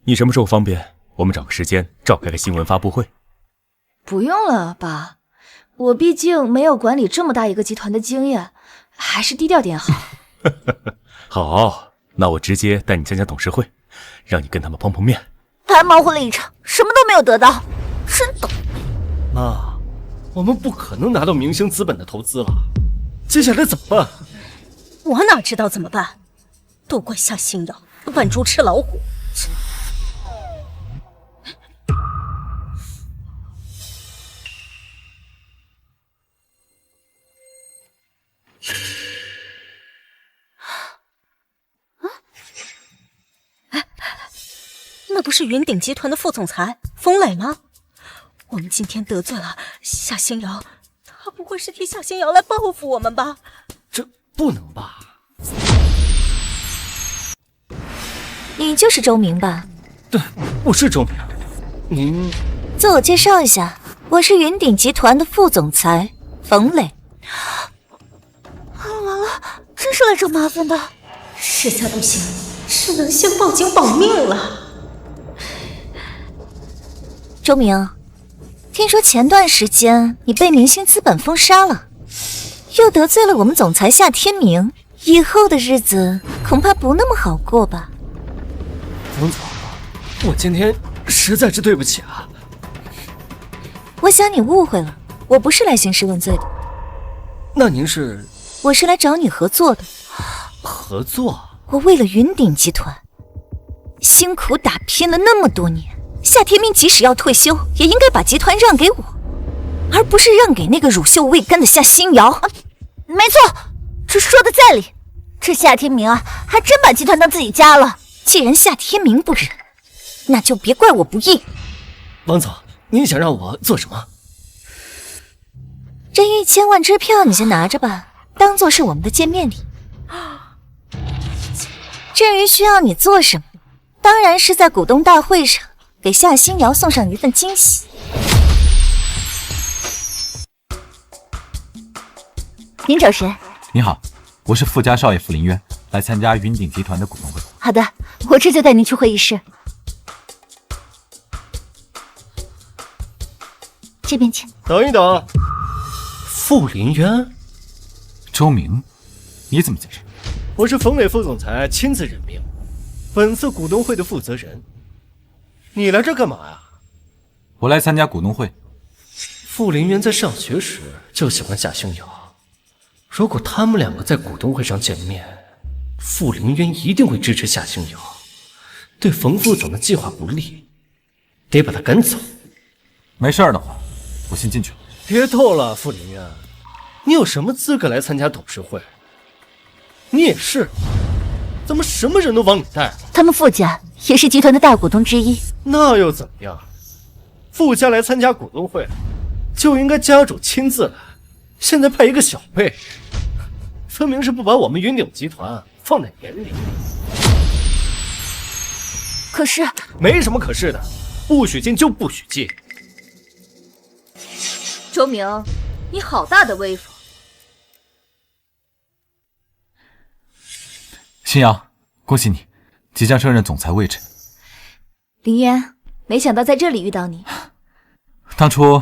你什么时候方便？我们找个时间召开个新闻发布会。不用了，爸，我毕竟没有管理这么大一个集团的经验，还是低调点好。好，那我直接带你参加董事会，让你跟他们碰碰面。白忙活了一场，什么都没有得到，真倒霉。妈，我们不可能拿到明星资本的投资了，接下来怎么办？我哪知道怎么办？都怪夏星瑶扮猪吃老虎。那不是云鼎集团的副总裁冯磊吗？我们今天得罪了夏星瑶，他不会是替夏星瑶来报复我们吧？这不能吧？你就是周明吧？对，我是周明。您自我介绍一下，我是云鼎集团的副总裁冯磊。完了，真是来找麻烦的。实在不行，只能先报警保命了。周明，听说前段时间你被明星资本封杀了，又得罪了我们总裁夏天明，以后的日子恐怕不那么好过吧？冯总，我今天实在是对不起啊。我想你误会了，我不是来兴师问罪的。那您是？我是来找你合作的。合作？我为了云鼎集团辛苦打拼了那么多年，夏天明即使要退休，也应该把集团让给我，而不是让给那个乳臭未干的夏星瑶。没错，这说的在理。这夏天明啊，还真把集团当自己家了。既然夏天明不忍，那就别怪我不义。王总，你想让我做什么？这1000万支票你先拿着吧，当做是我们的见面礼。至于需要你做什么，当然是在股东大会上给夏星瑶送上一份惊喜。您找谁？你好，我是富家少爷傅林渊，来参加云鼎集团的股东会。好的，我这就带您去会议室。这边请。等一等，傅林渊，周明，你怎么在这？我是冯磊副总裁亲自任命，本次股东会的负责人。你来这干嘛呀？我来参加股东会。傅林渊在上学时就喜欢夏星瑶，如果他们两个在股东会上见面，傅林渊一定会支持夏星瑶，对冯副总的计划不利，得把他赶走。没事的话，我先进去了。别逗了，傅林渊，你有什么资格来参加董事会？你也是，怎么什么人都往里带？他们傅家也是集团的大股东之一，那又怎么样？傅家来参加股东会，就应该家主亲自来。现在派一个小辈，分明是不把我们云鼎集团放在眼里。可是没什么可是的，不许进就不许进。周明，你好大的威风！星瑶，恭喜你，即将升任总裁位置。林渊，没想到在这里遇到你。当初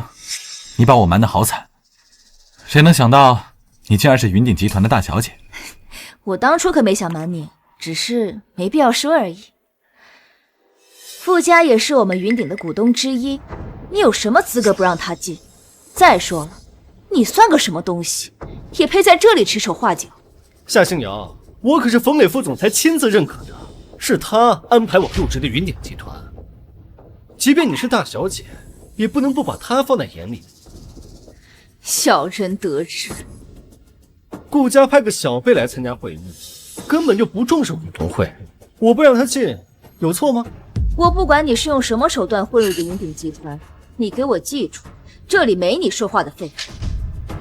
你把我瞒得好惨，谁能想到你竟然是云鼎集团的大小姐？我当初可没想瞒你，只是没必要说而已。傅家也是我们云鼎的股东之一，你有什么资格不让他进？再说了，你算个什么东西，也配在这里指手画脚？夏星瑶，我可是冯磊副总裁亲自认可的，是他安排我入职的云鼎集团。即便你是大小姐，也不能不把他放在眼里。小人得志。顾家派个小辈来参加会议，根本就不重视股东会，我不让他进，有错吗？我不管你是用什么手段混入的云鼎集团，你给我记住，这里没你说话的份。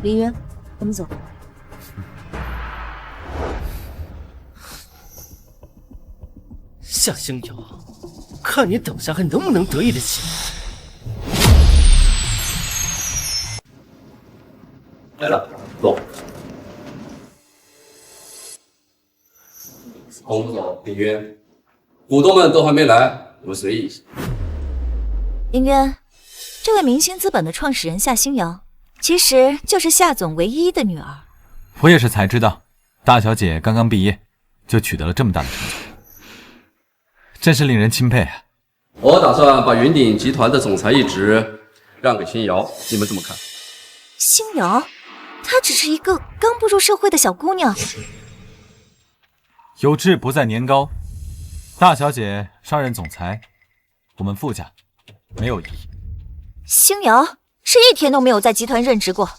林渊，我们走。夏星瑶，看你等下还能不能得意的起来了，坐。洪副总，林渊，股东们都还没来，你们随意一下。林渊，这位明星资本的创始人夏星瑶，其实就是夏总唯一的女儿。我也是才知道，大小姐刚刚毕业就取得了这么大的成就，真是令人钦佩啊！我打算把云鼎集团的总裁一职让给星瑶，你们怎么看？星瑶，她只是一个刚步入社会的小姑娘。有志不在年高，大小姐上任总裁，我们傅家没有异议。星瑶是一天都没有在集团任职过，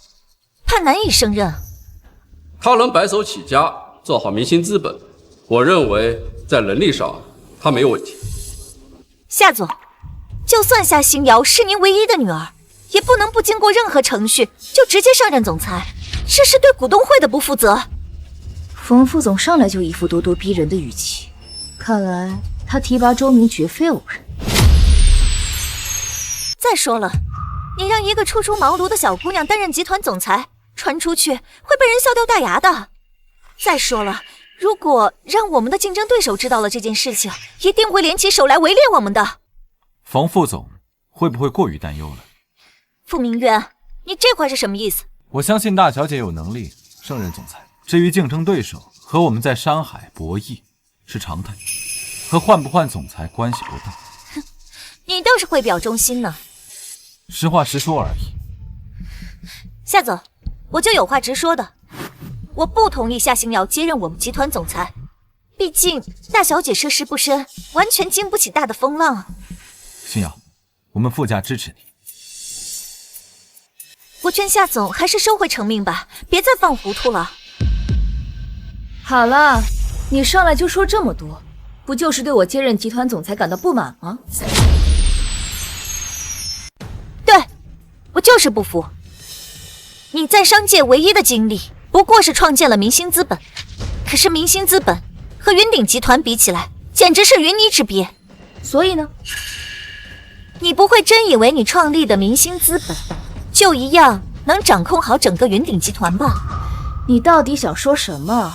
怕难以胜任。她能白手起家，做好明星资本，我认为在能力上她没有问题。夏总，就算夏星瑶是您唯一的女儿，也不能不经过任何程序就直接上任总裁，这是对股东会的不负责。冯副总上来就一副咄咄逼人的语气，看来他提拔周明绝非偶然。再说了，你让一个初出茅庐的小姑娘担任集团总裁，传出去会被人笑掉大牙的。再说了，如果让我们的竞争对手知道了这件事情，一定会联起手来围猎我们的。冯副总会不会过于担忧了？傅明渊，你这话是什么意思？我相信大小姐有能力胜任总裁。至于竞争对手和我们在山海博弈是常态，和换不换总裁关系不大。哼，你倒是会表忠心呢。实话实说而已。夏总，我就有话直说的，我不同意夏星瑶接任我们集团总裁。毕竟大小姐涉世不深，完全经不起大的风浪。星瑶，我们傅家支持你。我劝夏总还是收回成命吧，别再放糊涂了。好了，你上来就说这么多，不就是对我接任集团总裁感到不满吗？对，我就是不服。你在商界唯一的经历不过是创建了明星资本，可是明星资本和云鼎集团比起来，简直是云泥之别。所以呢，你不会真以为你创立的明星资本就一样能掌控好整个云鼎集团吧？你到底想说什么？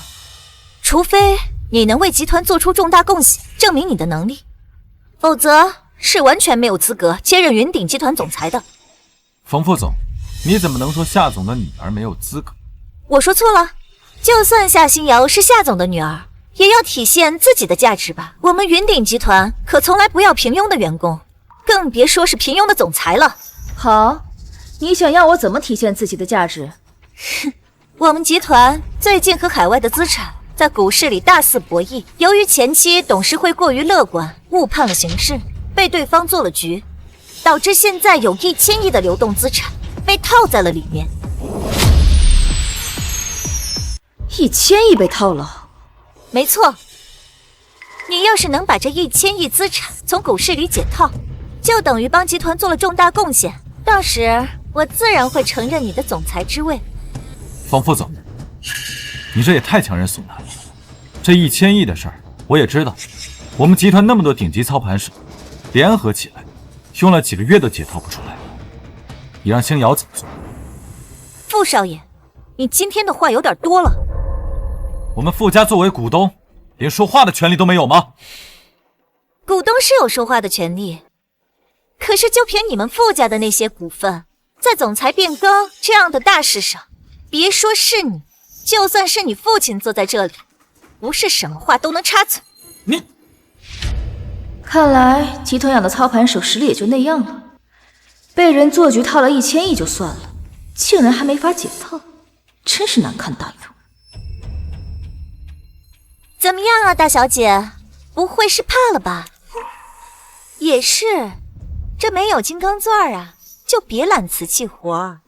除非你能为集团做出重大贡献，证明你的能力，否则是完全没有资格接任云鼎集团总裁的。冯副总，你怎么能说夏总的女儿没有资格？我说错了，就算夏星瑶是夏总的女儿，也要体现自己的价值吧。我们云鼎集团可从来不要平庸的员工，更别说是平庸的总裁了。好，你想要我怎么体现自己的价值？我们集团最近和海外的资产在股市里大肆博弈，由于前期董事会过于乐观，误判了形势，被对方做了局，导致现在有1000亿的流动资产被套在了里面。1000亿被套了？没错。你要是能把这1000亿资产从股市里解套，就等于帮集团做了重大贡献，到时我自然会承认你的总裁之位。冯副总，你这也太强人所难了。这1000亿的事儿我也知道，我们集团那么多顶级操盘手，联合起来，用了几个月都解套不出来。你让星瑶怎么做？傅少爷，你今天的话有点多了。我们傅家作为股东，连说话的权利都没有吗？股东是有说话的权利，可是就凭你们傅家的那些股份，在总裁变更这样的大事上，别说是你，就算是你父亲坐在这里，不是什么话都能插嘴。你，看来集团养的操盘手实力也就那样了，被人做局套了1000亿就算了，竟然还没法解套，真是难看大用。怎么样啊，大小姐，不会是怕了吧？也是，这没有金刚钻啊，就别揽瓷器活。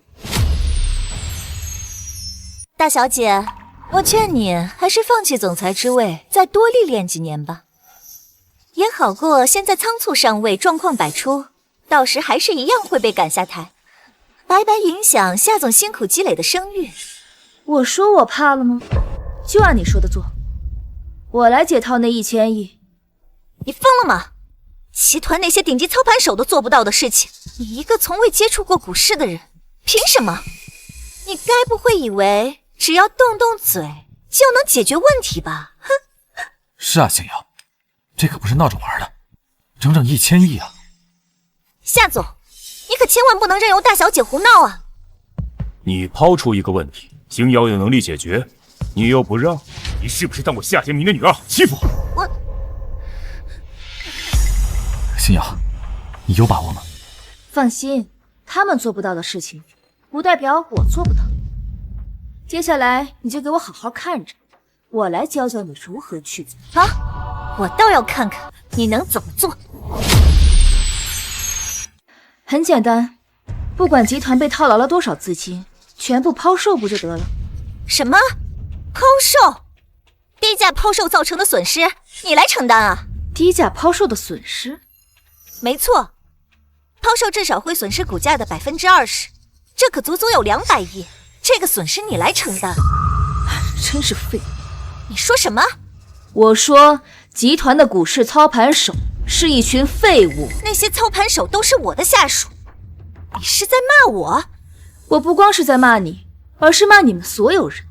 大小姐，我劝你还是放弃总裁之位，再多历练几年吧，也好过现在仓促上位，状况百出，到时还是一样会被赶下台，白白影响夏总辛苦积累的声誉。我说我怕了吗？就按你说的做，我来解套那1000亿。你疯了吗？集团那些顶级操盘手都做不到的事情，你一个从未接触过股市的人，凭什么？你该不会以为只要动动嘴就能解决问题吧？哼！是啊，星瑶，这可不是闹着玩的，整整1000亿啊！夏总，你可千万不能任由大小姐胡闹啊！你抛出一个问题，星瑶有能力解决，你又不让，你是不是当我夏天明的女儿好欺负？我，星瑶，你有把握吗？放心，他们做不到的事情，不代表我做不到。接下来你就给我好好看着，我来教教你如何去做啊！我倒要看看你能怎么做。很简单，不管集团被套牢了多少资金，全部抛售不就得了？什么？抛售？低价抛售造成的损失，你来承担啊？低价抛售的损失？没错，抛售至少会损失股价的20%，这可足足有200亿，这个损失你来承担。真是废物！你说什么？我说集团的股市操盘手是一群废物，那些操盘手都是我的下属。你是在骂我？我不光是在骂你，而是骂你们所有人。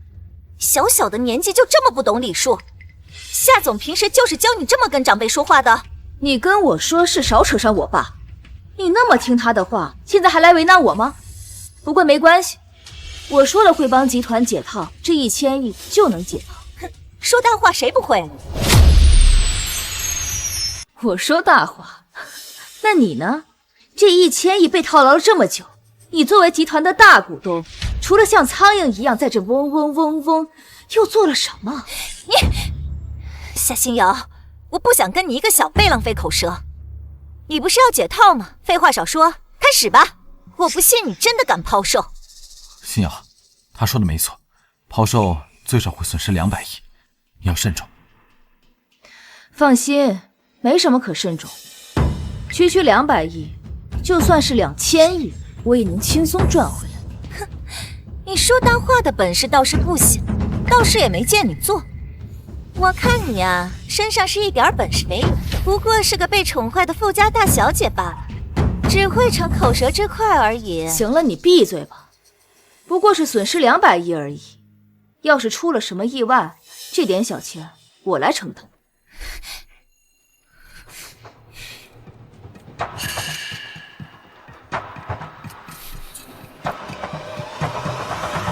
小小的年纪就这么不懂礼数，夏总平时就是教你这么跟长辈说话的。你跟我说是少扯上我爸，你那么听他的话，现在还来为难我吗？不过没关系，我说了会帮集团解套，这1000亿就能解套。哼，说大话谁不会？我说大话，那你呢？这1000亿被套牢了这么久，你作为集团的大股东，除了像苍蝇一样在这嗡嗡嗡嗡，又做了什么？你，夏星瑶，我不想跟你一个小辈浪费口舌。你不是要解套吗？废话少说，开始吧！我不信你真的敢抛售。星瑶，他说的没错，抛售最少会损失200亿，你要慎重。放心，没什么可慎重。区区200亿，就算是2000亿，我也能轻松赚回来。哼，你说大话的本事倒是不小，倒是也没见你做。我看你啊，身上是一点本事没有，不过是个被宠坏的富家大小姐罢了，只会逞口舌之快而已。行了，你闭嘴吧。不过是损失200亿而已，要是出了什么意外，这点小钱我来承担。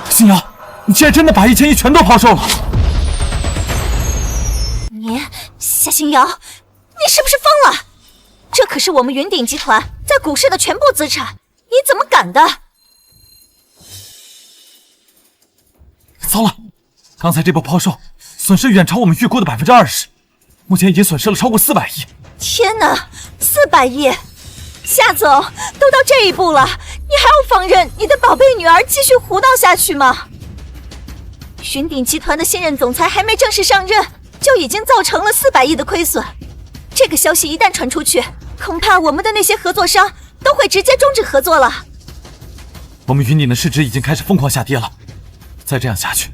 星瑶，你竟然真的把1000亿全都抛售了！你，夏星瑶，你是不是疯了？这可是我们云鼎集团在股市的全部资产，你怎么敢的？糟了，刚才这波抛售损失远超我们预估的20%，目前已经损失了超过400亿。天哪，400亿！夏总，都到这一步了，你还要放任你的宝贝女儿继续胡闹下去吗？云鼎集团的现任总裁还没正式上任，就已经造成了400亿的亏损。这个消息一旦传出去，恐怕我们的那些合作商都会直接终止合作了。我们云鼎的市值已经开始疯狂下跌了，再这样下去，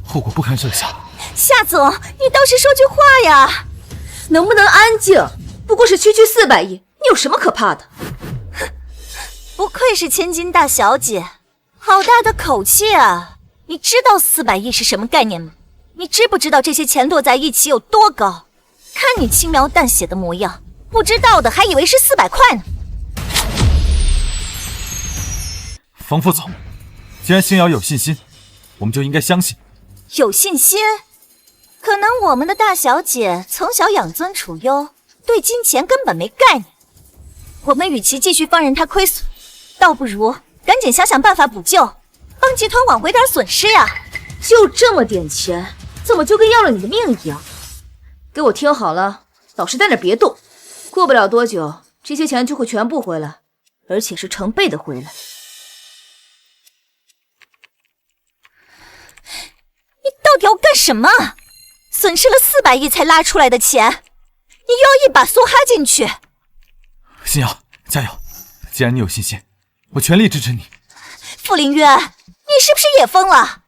后果不堪设想。夏总，你倒是说句话呀！能不能安静？不过是区区400亿，你有什么可怕的？不愧是千金大小姐，好大的口气啊！你知道400亿是什么概念吗？你知不知道这些钱摞在一起有多高？看你轻描淡写的模样，不知道的还以为是400块呢。冯副总，既然星瑶有信心，我们就应该相信。有信心？可能我们的大小姐从小养尊处优，对金钱根本没概念。我们与其继续放任她亏损，倒不如赶紧想想办法补救，帮集团挽回点损失呀！就这么点钱，怎么就跟要了你的命一样？给我听好了，老实在那别动。过不了多久，这些钱就会全部回来，而且是成倍的回来。你到底要干什么？损失了400亿才拉出来的钱，你又要一把梭哈进去。星瑶，加油！既然你有信心，我全力支持你。傅凌渊，你是不是也疯了？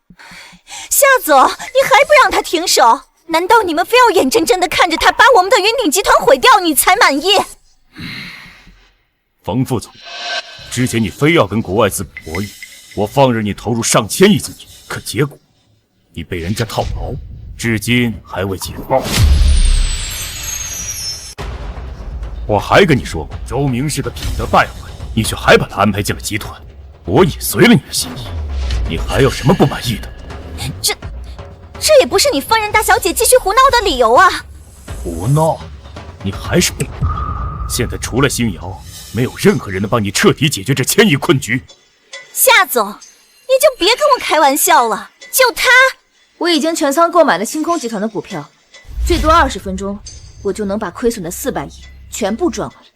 夏总，你还不让他停手？难道你们非要眼睁睁地看着他把我们的云鼎集团毁掉，你才满意？冯副总，之前你非要跟国外资本博弈，我放任你投入上千亿进去，可结果你被人家套牢，至今还未解套。我还跟你说过，周明是个品德败坏，你却还把他安排进了集团，我也随了你的心意，你还有什么不满意的？这也不是你放任大小姐继续胡闹的理由啊！胡闹？你还是不明白，现在除了星瑶，没有任何人能帮你彻底解决这千亿困局。夏总，你就别跟我开玩笑了，就他，我已经全仓购买了星空集团的股票，最多20分钟，我就能把亏损的400亿全部赚回来。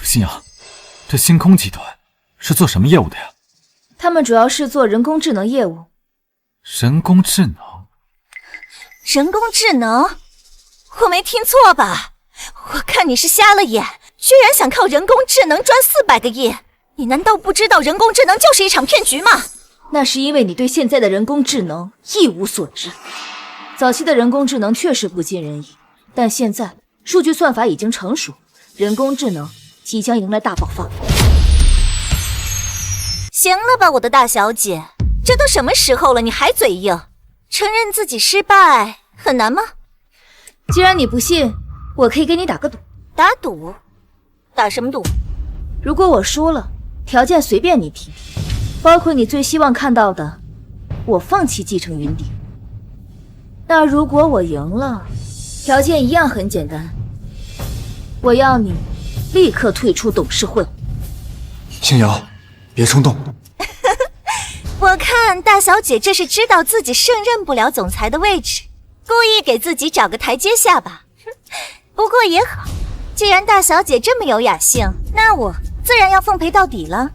星瑶，这星空集团是做什么业务的呀？他们主要是做人工智能业务。人工智能？人工智能？我没听错吧？我看你是瞎了眼，居然想靠人工智能赚400个亿！你难道不知道人工智能就是一场骗局吗？那是因为你对现在的人工智能一无所知。早期的人工智能确实不尽人意，但现在数据算法已经成熟，人工智能即将迎来大爆发。行了吧，我的大小姐，这都什么时候了，你还嘴硬？承认自己失败很难吗？既然你不信，我可以给你打个赌。打赌？打什么赌？如果我输了，条件随便你提，包括你最希望看到的，我放弃继承云鼎。那如果我赢了，条件一样很简单，我要你立刻退出董事会。星瑶，别冲动。我看大小姐这是知道自己胜任不了总裁的位置，故意给自己找个台阶下吧。不过也好，既然大小姐这么有雅兴，那我自然要奉陪到底了。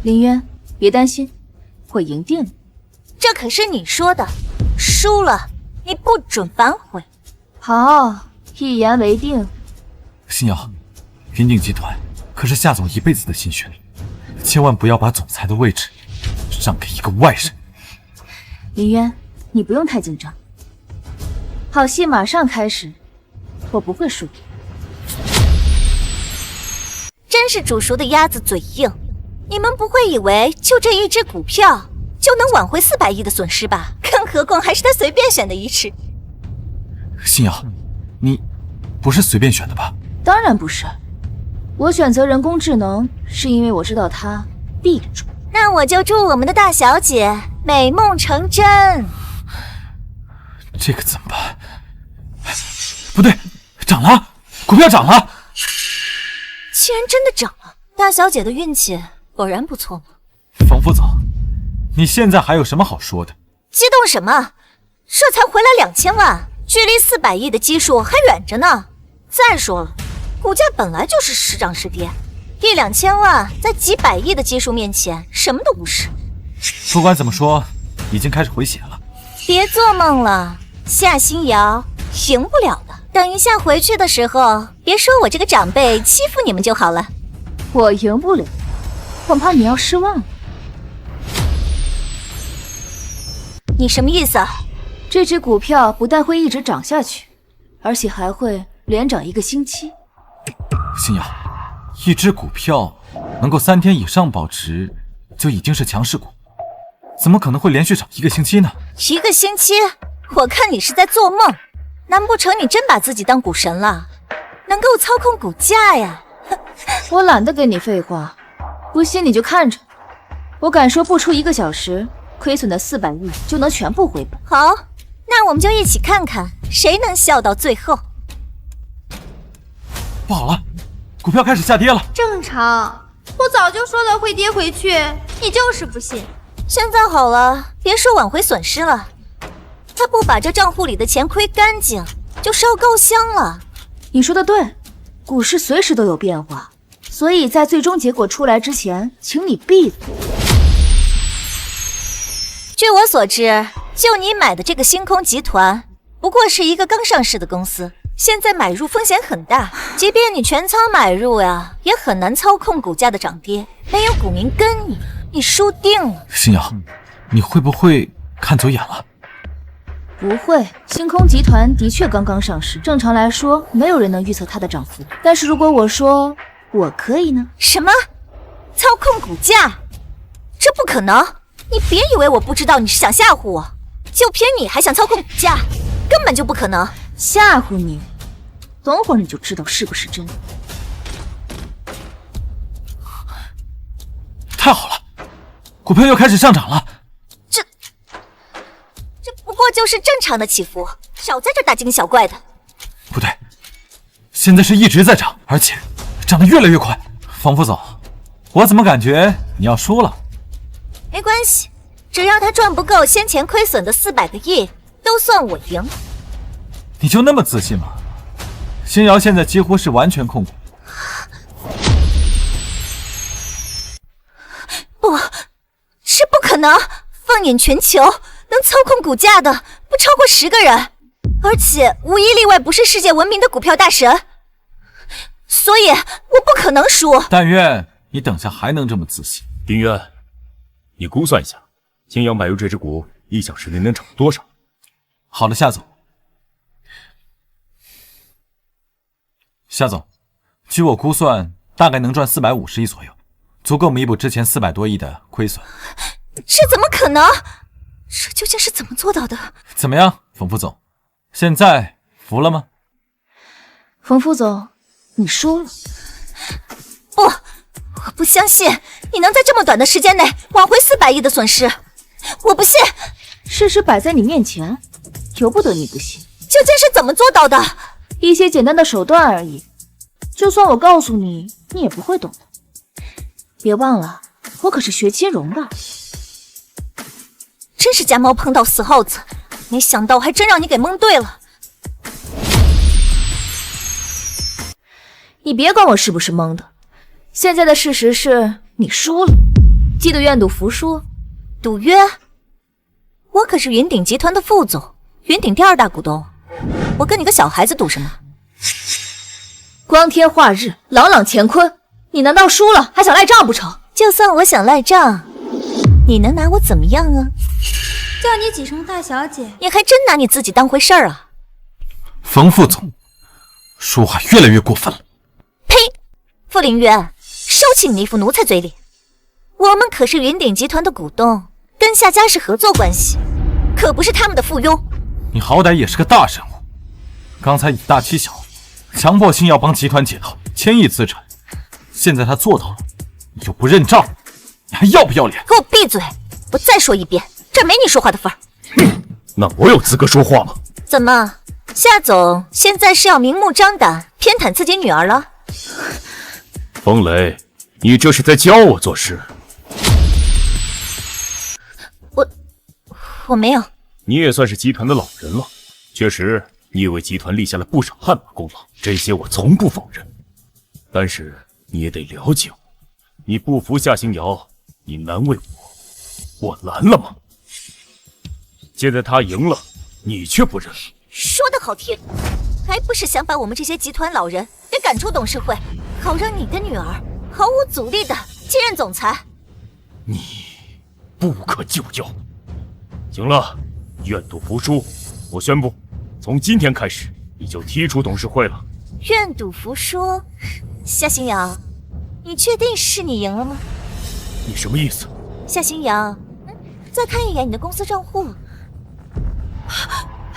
林渊，别担心，我赢定了。这可是你说的，输了你不准反悔。好，一言为定。星瑶，云鼎集团可是夏总一辈子的心血，千万不要把总裁的位置让给一个外人。林渊，你不用太紧张，好戏马上开始，我不会输。真是煮熟的鸭子嘴硬，你们不会以为就这一只股票就能挽回400亿的损失吧？更何况还是他随便选的一只。星瑶，你不是随便选的吧？当然不是，我选择人工智能是因为我知道它必中。那我就祝我们的大小姐美梦成真。这个怎么办？不对，涨了，股票涨了！竟然真的涨了，大小姐的运气果然不错嘛。冯副总，你现在还有什么好说的？激动什么？这才回来2000万，距离400亿的基数还远着呢。再说了，股价本来就是时涨时跌，1-2000万在几百亿的基数面前什么都不是。不管怎么说，已经开始回血了。别做梦了，夏星瑶，赢不了的。等一下回去的时候，别说我这个长辈欺负你们就好了。我赢不了，恐怕你要失望。你什么意思？这只股票不但会一直涨下去，而且还会连涨1个星期。星瑶，一只股票能够3天以上保值，就已经是强势股，怎么可能会连续涨1个星期呢？1个星期？我看你是在做梦。难不成你真把自己当股神了？能够操控股价呀？我懒得跟你废话，不信你就看着，我敢说不出1个小时，亏损的400亿就能全部回本。好，那我们就一起看看谁能笑到最后。不好了，股票开始下跌了。正常，我早就说了会跌回去，你就是不信。现在好了，别说挽回损失了，他不把这账户里的钱亏干净，就烧高香了。你说的对，股市随时都有变化，所以在最终结果出来之前，请你闭嘴。据我所知，就你买的这个星空集团，不过是一个刚上市的公司，现在买入风险很大，即便你全仓买入呀，也很难操控股价的涨跌。没有股民跟你，你输定了。星瑶，你会不会看走眼了？不会，星空集团的确刚刚上市，正常来说，没有人能预测它的涨幅。但是如果我说我可以呢？什么？操控股价？这不可能！你别以为我不知道你是想吓唬我，就凭你还想操控股价，根本就不可能。吓唬你？等会儿你就知道是不是真的。太好了，股票又开始上涨了。这不过就是正常的起伏，少在这大惊小怪的。不对，现在是一直在涨，而且涨得越来越快。冯副总，我怎么感觉你要输了？没关系，只要他赚不够先前亏损的400个亿，都算我赢。你就那么自信吗？星瑶现在几乎是完全控股。不，这不可能！放眼全球，能操控股价的不超过10个人，而且无一例外不是世界闻名的股票大神，所以我不可能输。但愿你等下还能这么自信。丁渊，你估算一下，星瑶买入这只股1小时内能涨多少？好的，夏总。夏总，据我估算，大概能赚450亿左右，足够弥补之前400多亿的亏损。这怎么可能？这究竟是怎么做到的？怎么样，冯副总，现在服了吗？冯副总，你输了。不，我不相信你能在这么短的时间内挽回400亿的损失，我不信。事实摆在你面前，由不得你不信。究竟是怎么做到的？一些简单的手段而已，就算我告诉你，你也不会懂的。别忘了，我可是学金融的。真是家猫碰到死耗子，没想到还真让你给蒙对了。你别管我是不是蒙的，现在的事实是你输了。记得愿赌服输。赌约？我可是云鼎集团的副总，云鼎第2大股东，我跟你个小孩子赌什么？光天化日，朗朗乾坤，你难道输了还想赖账不成？就算我想赖账，你能拿我怎么样啊？叫你几声大小姐，你还真拿你自己当回事儿啊？冯副总，说话越来越过分了。呸！傅凌渊，收起你那副奴才嘴脸。我们可是云鼎集团的股东，跟夏家是合作关系，可不是他们的附庸。你好歹也是个大人物，刚才以大欺小，强迫星耀帮集团解套，1000亿资产，现在他做到了，你又不认账，你还要不要脸？给我闭嘴！我再说一遍，这没你说话的份儿。那我有资格说话吗？怎么，夏总现在是要明目张胆偏袒自己女儿了？风雷，你这是在教我做事。我没有。你也算是集团的老人了，确实你也为集团立下了不少汗马功劳，这些我从不否认。但是你也得了解我，你不服夏星瑶，你难为我拦了吗？现在他赢了，你却不认。说得好听，还不是想把我们这些集团老人给赶出董事会，好让你的女儿毫无阻力的继任总裁。你不可救药。行了，愿赌服输，我宣布，从今天开始你就踢出董事会了。愿赌服输？夏星瑶，你确定是你赢了吗？你什么意思？夏星瑶，再看一眼你的公司账户。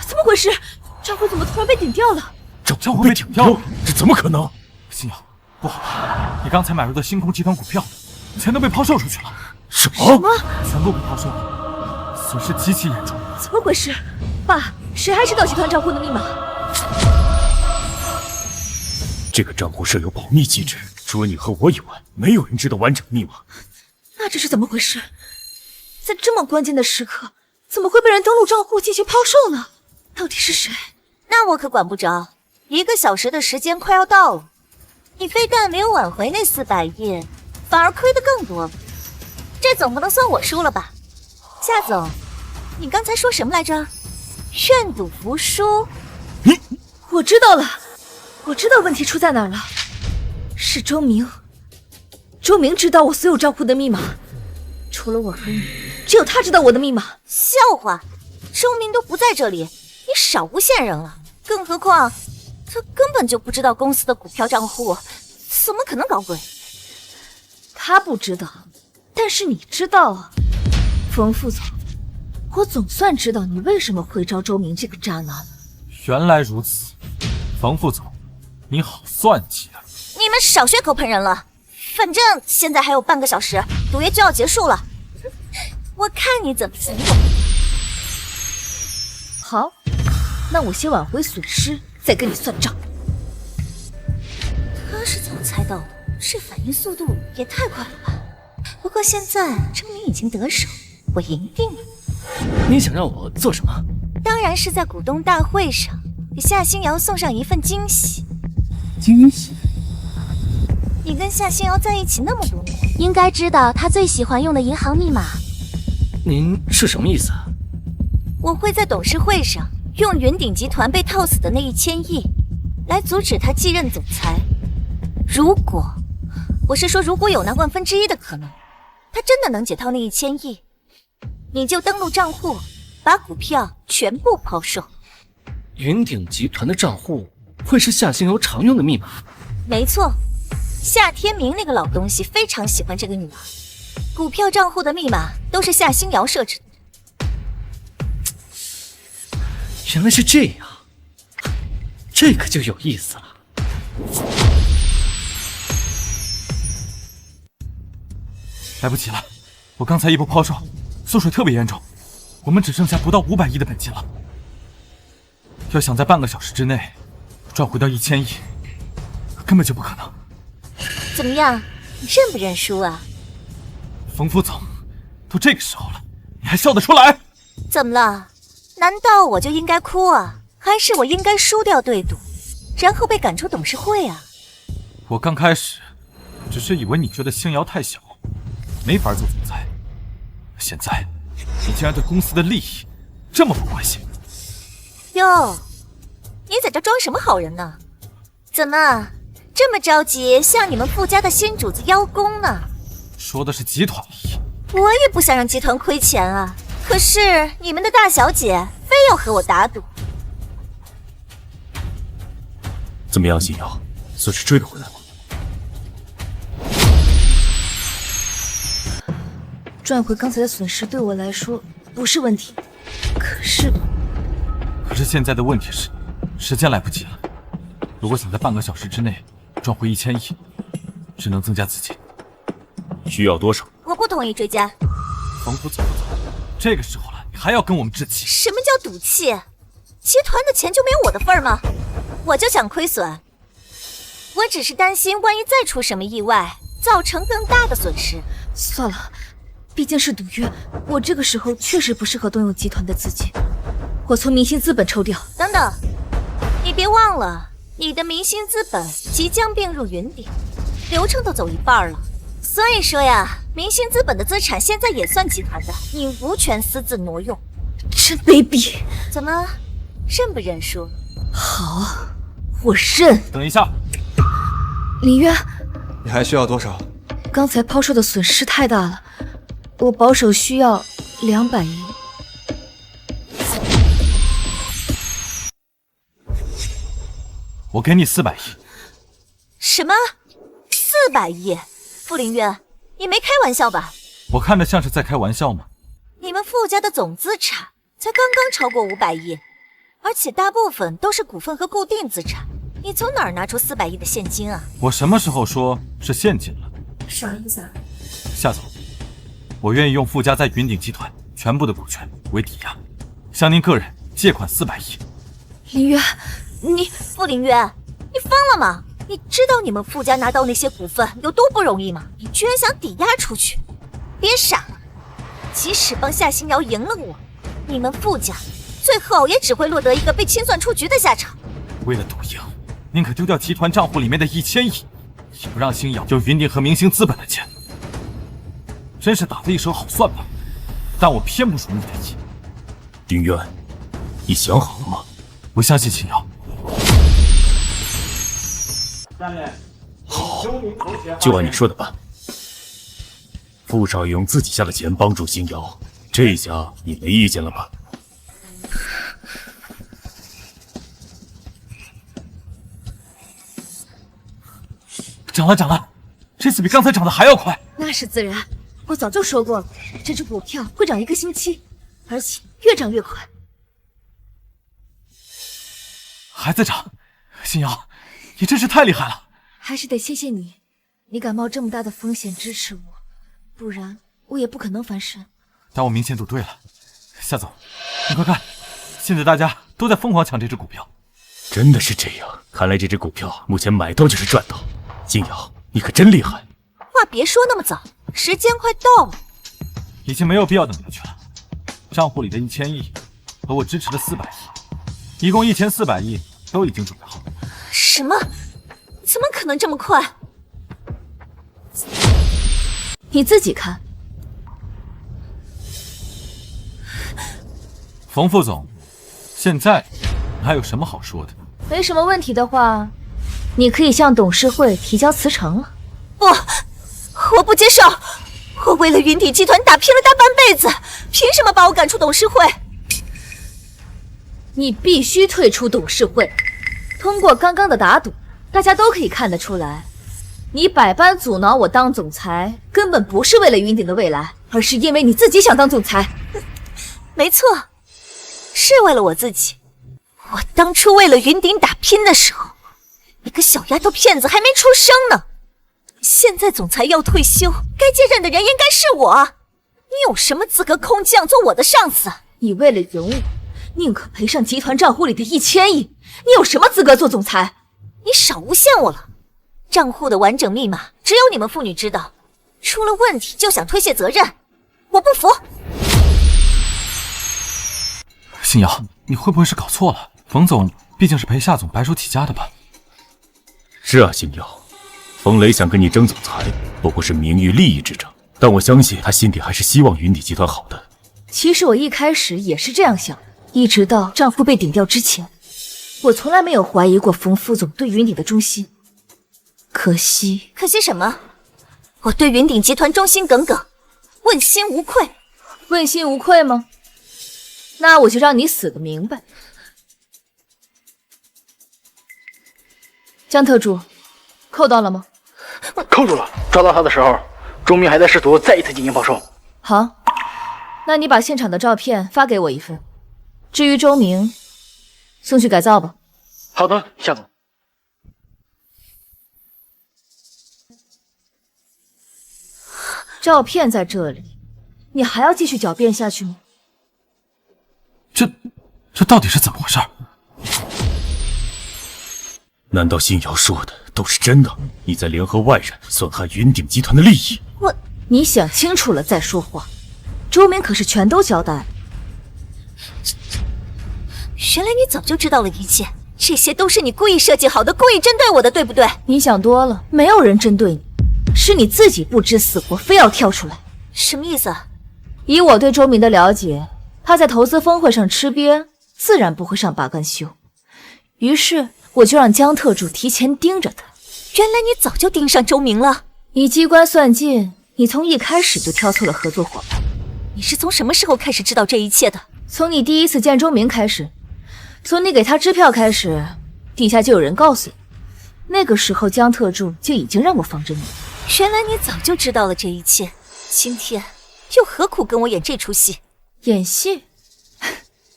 怎么回事？账户怎么突然被顶掉了？账户被顶掉了？这怎么可能？星瑶，不好，你刚才买入的星空集团股票，全都被抛售出去了。什么？全部被抛售了，损失极其严重。怎么回事？爸，谁还知道集团账户的密码？这个账户设有保密机制，除了你和我以外，没有人知道完整密码。那这是怎么回事？在这么关键的时刻，怎么会被人登录账户进行抛售呢？到底是谁？那我可管不着。1个小时的时间快要到了，你非但没有挽回那400亿，反而亏得更多了。这总不能算我输了吧？夏总，你刚才说什么来着？愿赌服输？我知道了，我知道问题出在哪儿了，是周明。周明知道我所有账户的密码，除了我和你，只有他知道我的密码。笑话，周明都不在这里，你少诬陷人了。更何况，他根本就不知道公司的股票账户，怎么可能搞鬼？他不知道，但是你知道啊，冯副总，我总算知道你为什么会招周明这个渣男了。原来如此，冯副总，你好算计啊！你们少血口喷人了。反正现在还有半个小时，赌约就要结束了，我看你怎么服我。好，那我先挽回损失，再跟你算账。他是怎么猜到的？这反应速度也太快了吧！不过现在周明已经得手，我赢定了。你想让我做什么？当然是在股东大会上给夏星瑶送上一份惊喜。惊喜？你跟夏星瑶在一起那么多年，应该知道她最喜欢用的银行密码。您是什么意思啊？我会在董事会上用云鼎集团被套死的那1000亿来阻止他继任总裁。如果有拿1/10的可能，他真的能解套那1000亿，你就登录账户，把股票全部抛售。云鼎集团的账户会是夏星瑶常用的密码？没错，夏天明那个老东西非常喜欢这个女儿，股票账户的密码都是夏星瑶设置的。原来是这样，这可就有意思了。来不及了，我刚才一波抛售，缩水特别严重，我们只剩下不到500亿的本金了。要想在半个小时之内赚回到1000亿，根本就不可能。怎么样，你认不认输啊？冯副总，都这个时候了，你还笑得出来？怎么了？难道我就应该哭啊？还是我应该输掉对赌，然后被赶出董事会啊？我刚开始只是以为你觉得星瑶太小，没法做总裁，现在你竟然对公司的利益这么不关心。哟，你在这装什么好人呢？怎么这么着急向你们傅家的新主子邀功呢？说的是集团利益，我也不想让集团亏钱啊，可是你们的大小姐非要和我打赌。怎么样，星瑶，算是追得回来吗？赚回刚才的损失对我来说不是问题，可是现在的问题是，时间来不及了。如果想在半个小时之内赚回1000亿，只能增加资金。需要多少？我不同意追加。冯副总，这个时候了，你还要跟我们置气？什么叫赌气？集团的钱就没有我的份吗？我就想亏损，我只是担心万一再出什么意外，造成更大的损失。算了，毕竟是赌约，我这个时候确实不适合动用集团的资金，我从明星资本抽调。等等，你别忘了，你的明星资本即将并入云鼎，流程都走一半了。所以说呀，明星资本的资产现在也算集团的，你无权私自挪用。真卑鄙！怎么，认不认输？好，我认。等一下，林渊，你还需要多少？刚才抛售的损失太大了，我保守需要200亿。我给你400亿。什么？400亿？傅凌渊，你没开玩笑吧？我看着像是在开玩笑吗？你们傅家的总资产才刚刚超过500亿，而且大部分都是股份和固定资产，你从哪儿拿出400亿的现金啊？我什么时候说是现金了？啥意思啊？夏总，我愿意用傅家在云鼎集团全部的股权为抵押，向您个人借款400亿。林渊，你傅凌渊，你疯了吗？你知道你们傅家拿到那些股份有多不容易吗？你居然想抵押出去？别傻了，即使帮夏星瑶赢了我，你们傅家最后也只会落得一个被清算出局的下场。为了赌赢，宁可丢掉集团账户里面的1000亿，也不让星瑶有云鼎和明星资本的钱。真是打得一手好算盘，但我偏不如你的意。凌渊，你想好了吗？我相信星瑶。好，就按你说的办。傅少爷用自己家的钱帮助星瑶，这下你没意见了吧？涨了，涨了！这次比刚才涨得还要快。那是自然，我早就说过了，这只股票会涨1个星期，而且越涨越快。还在涨，星瑶，你真是太厉害了！还是得谢谢你，你敢冒这么大的风险支持我，不然我也不可能翻身。但我明显赌对了，夏总，你快看，现在大家都在疯狂抢这只股票。真的是这样，看来这只股票目前买到就是赚到。金瑶，你可真厉害！话别说那么早，时间快到了。已经没有必要等下去了。账户里的1000亿和我支持的400亿，一共1400亿都已经准备好。什么？怎么可能这么快？你自己看。冯副总，现在还有什么好说的？没什么问题的话，你可以向董事会提交辞呈了。不，我不接受！我为了云顶集团打拼了大半辈子，凭什么把我赶出董事会？你必须退出董事会。通过刚刚的打赌，大家都可以看得出来，你百般阻挠我当总裁，根本不是为了云顶的未来，而是因为你自己想当总裁。没错，是为了我自己。我当初为了云顶打拼的时候，你个小丫头片子还没出生呢。现在总裁要退休，该接任的人应该是我。你有什么资格空降做我的上司？你为了人物，宁可赔上集团账户里的1000亿，你有什么资格做总裁？你少诬陷我了！账户的完整密码只有你们妇女知道，出了问题就想推卸责任，我不服！星瑶，你会不会是搞错了？冯总毕竟是陪夏总白手起家的吧？是啊，星瑶，冯雷想跟你争总裁，不过是名誉利益之争，但我相信他心底还是希望云顶集团好的。其实我一开始也是这样想的，一直到账户被顶掉之前，我从来没有怀疑过冯副总对云顶的忠心。可惜什么？我对云顶集团忠心耿耿，问心无愧。问心无愧吗？那我就让你死个明白。江特助，扣到了吗？扣住了，抓到他的时候，钟明还在试图再一次进行报仇。好，那你把现场的照片发给我一份。至于周明，送去改造吧。好的，夏总。照片在这里，你还要继续狡辩下去吗？这到底是怎么回事？难道星瑶说的都是真的？你在联合外人损害云顶集团的利益？你想清楚了再说话。周明可是全都交代了。原来你早就知道了一切，这些都是你故意设计好的，故意针对我的，对不对？你想多了，没有人针对你，是你自己不知死活，非要跳出来。什么意思啊？以我对周明的了解，他在投资峰会上吃瘪，自然不会上拔干休。于是我就让江特助提前盯着他。原来你早就盯上周明了。以机关算尽，你从一开始就挑错了合作伙伴。你是从什么时候开始知道这一切的？从你第一次见周明开始，从你给他支票开始，底下就有人告诉你。那个时候江特助就已经让我防着你。原来你早就知道了这一切，今天又何苦跟我演这出戏？演戏？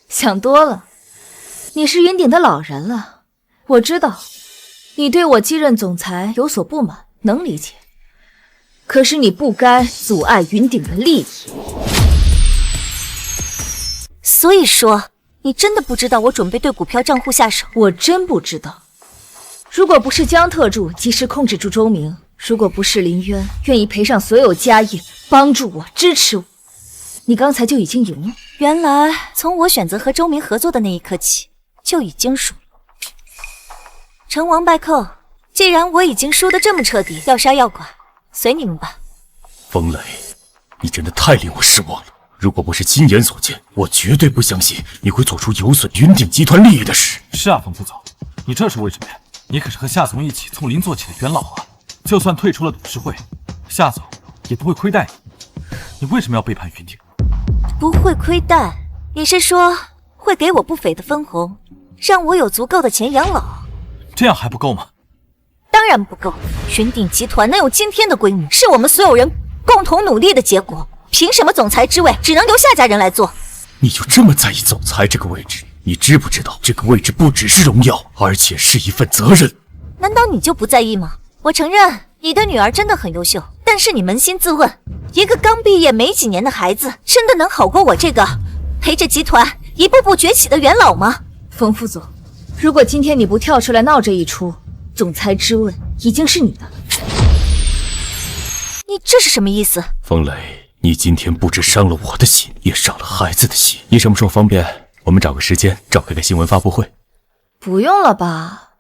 想多了。你是云顶的老人了，我知道你对我继任总裁有所不满，能理解。可是你不该阻碍云顶的利益。所以说，你真的不知道我准备对股票账户下手？我真不知道。如果不是江特助及时控制住周明，如果不是林渊愿意赔上所有家业，帮助我，支持我，你刚才就已经赢了。原来从我选择和周明合作的那一刻起，就已经输了。成王败寇，既然我已经输得这么彻底，要杀要剐，随你们吧。风雷，你真的太令我失望了。如果不是亲眼所见，我绝对不相信你会做出有损云顶集团利益的事。是啊，冯副总，你这是为什么呀？你可是和夏总一起从零做起的元老啊！就算退出了董事会，夏总也不会亏待你。你为什么要背叛云顶？不会亏待，你是说会给我不菲的分红，让我有足够的钱养老？这样还不够吗？当然不够。云顶集团能有今天的规模，是我们所有人共同努力的结果。凭什么总裁之位只能由夏家人来做？你就这么在意总裁这个位置？你知不知道这个位置不只是荣耀，而且是一份责任？难道你就不在意吗？我承认你的女儿真的很优秀，但是你扪心自问，一个刚毕业没几年的孩子，真的能好过我这个陪着集团一步步崛起的元老吗？冯副总，如果今天你不跳出来闹这一出，总裁之位已经是你的了。你这是什么意思？风雷，你今天不止伤了我的心，也伤了孩子的心。你什么时候方便？我们找个时间召开个新闻发布会。不用了吧，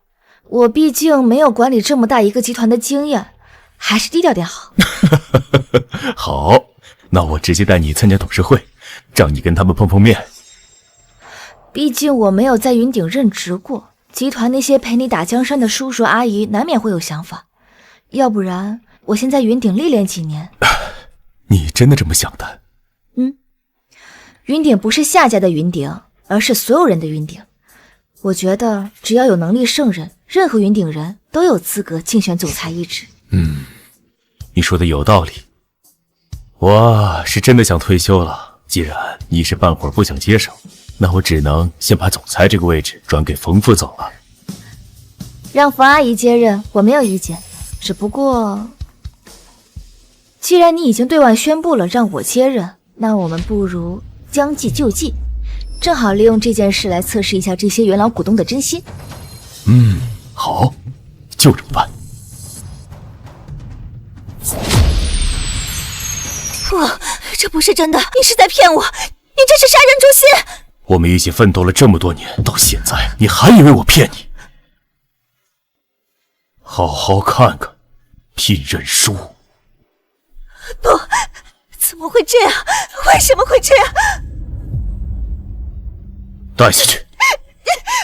我毕竟没有管理这么大一个集团的经验，还是低调点好。好，那我直接带你参加董事会，让你跟他们碰碰面。毕竟我没有在云顶任职过，集团那些陪你打江山的叔叔阿姨难免会有想法。要不然我先在云顶历练几年。你真的这么想的？云顶不是夏家的云顶，而是所有人的云顶。我觉得只要有能力胜任，任何云顶人都有资格竞选总裁一职。你说的有道理。我是真的想退休了，既然你一时半会儿不想接手，那我只能先把总裁这个位置转给冯副总了。让冯阿姨接任我没有意见，只不过既然你已经对外宣布了让我接任，那我们不如将计就计，正好利用这件事来测试一下这些元老股东的真心。好，就这么办。不，这不是真的，你是在骗我，你这是杀人诛心！我们一起奋斗了这么多年，到现在你还以为我骗你？好好看看，聘认书。不，怎么会这样？为什么会这样？带下去。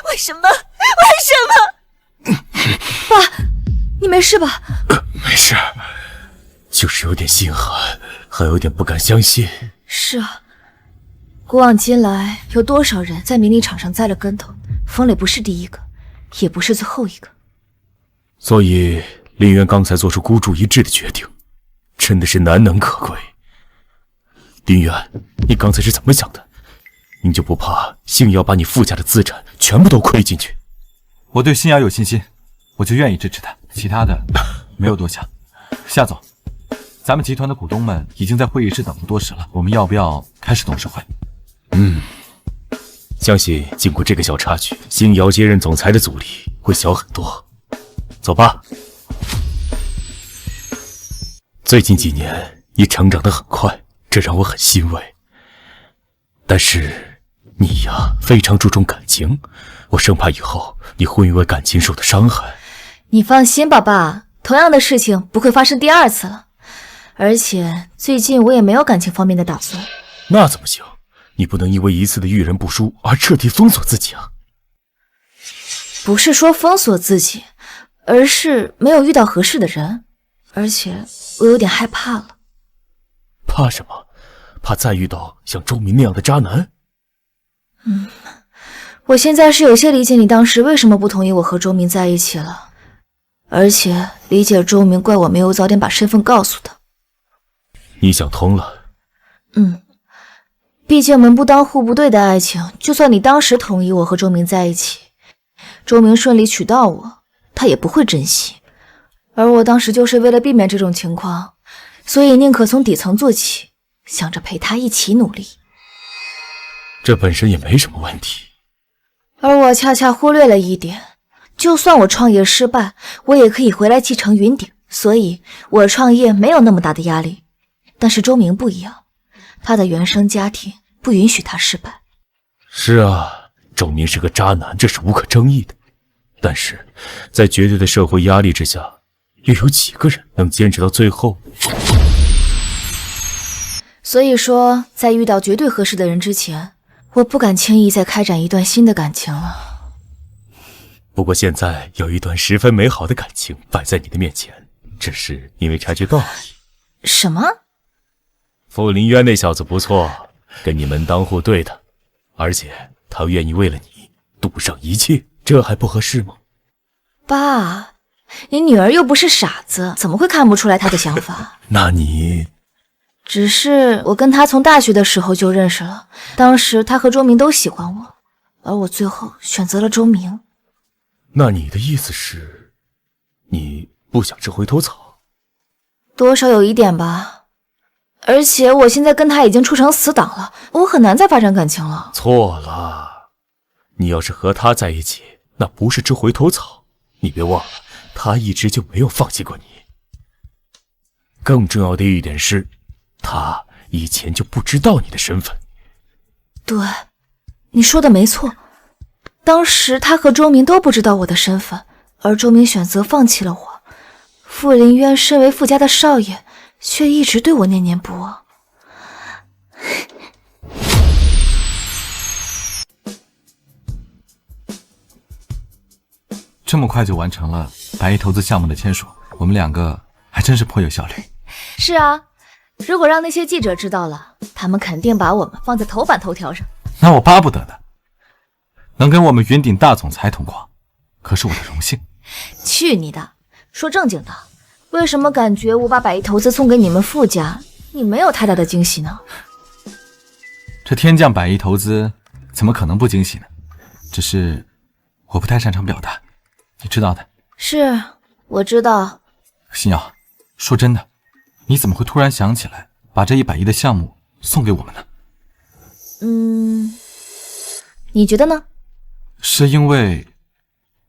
为什么？为什么？爸，你没事吧？没事，就是有点心寒，还有点不敢相信。是啊，古往今来，有多少人在名利场上栽了跟头？冯磊不是第一个，也不是最后一个。所以林渊刚才做出孤注一掷的决定，真的是难能可贵。林渊，你刚才是怎么想的？你就不怕星瑶把你傅家的资产全部都亏进去？我对星瑶有信心，我就愿意支持他，其他的没有多想。夏总，咱们集团的股东们已经在会议室等了多时了，我们要不要开始董事会？相信经过这个小插曲，星瑶接任总裁的阻力会小很多。走吧。最近几年你成长得很快，这让我很欣慰。但是你呀，非常注重感情，我生怕以后你会因为感情受到伤害。你放心吧，爸，同样的事情不会发生第二次了。而且最近我也没有感情方面的打算。那怎么行？你不能因为一次的遇人不淑而彻底封锁自己啊！不是说封锁自己，而是没有遇到合适的人，而且我有点害怕了。怕什么？怕再遇到像周明那样的渣男？我现在是有些理解你当时为什么不同意我和周明在一起了，而且理解周明怪我没有早点把身份告诉他。你想通了？毕竟门不当户不对的爱情，就算你当时同意我和周明在一起，周明顺利娶到我，他也不会珍惜。而我当时就是为了避免这种情况，所以宁可从底层做起，想着陪他一起努力。这本身也没什么问题。而我恰恰忽略了一点，就算我创业失败，我也可以回来继承云顶，所以我创业没有那么大的压力。但是周明不一样，他的原生家庭不允许他失败。是啊，周明是个渣男，这是无可争议的。但是在绝对的社会压力之下，又有几个人能坚持到最后？所以说，在遇到绝对合适的人之前，我不敢轻易再开展一段新的感情了。不过现在有一段十分美好的感情摆在你的面前，只是因为察觉到而已。什么？傅林渊那小子不错，跟你门当户对的，而且他愿意为了你赌上一切，这还不合适吗？爸，你女儿又不是傻子，怎么会看不出来她的想法？那你……只是我跟她从大学的时候就认识了，当时她和周明都喜欢我，而我最后选择了周明。那你的意思是？你不想吃回头草？多少有一点吧。而且我现在跟他已经处成死党了，我很难再发展感情了。错了，你要是和他在一起，那不是吃回头草。你别忘了，他一直就没有放弃过你。更重要的一点是，他以前就不知道你的身份。对，你说的没错。当时他和周明都不知道我的身份，而周明选择放弃了我。傅林渊身为傅家的少爷，却一直对我念念不忘。这么快就完成了百亿投资项目的签署，我们两个还真是颇有效率。是啊，如果让那些记者知道了，他们肯定把我们放在头版头条上。那我巴不得呢，能跟我们云顶大总裁同框，可是我的荣幸。去你的！说正经的，为什么感觉我把百亿投资送给你们傅家，你没有太大的惊喜呢？这天降百亿投资，怎么可能不惊喜呢？只是我不太擅长表达，你知道的。是，我知道。星瑶，说真的，你怎么会突然想起来把这100亿的项目送给我们呢？你觉得呢？是因为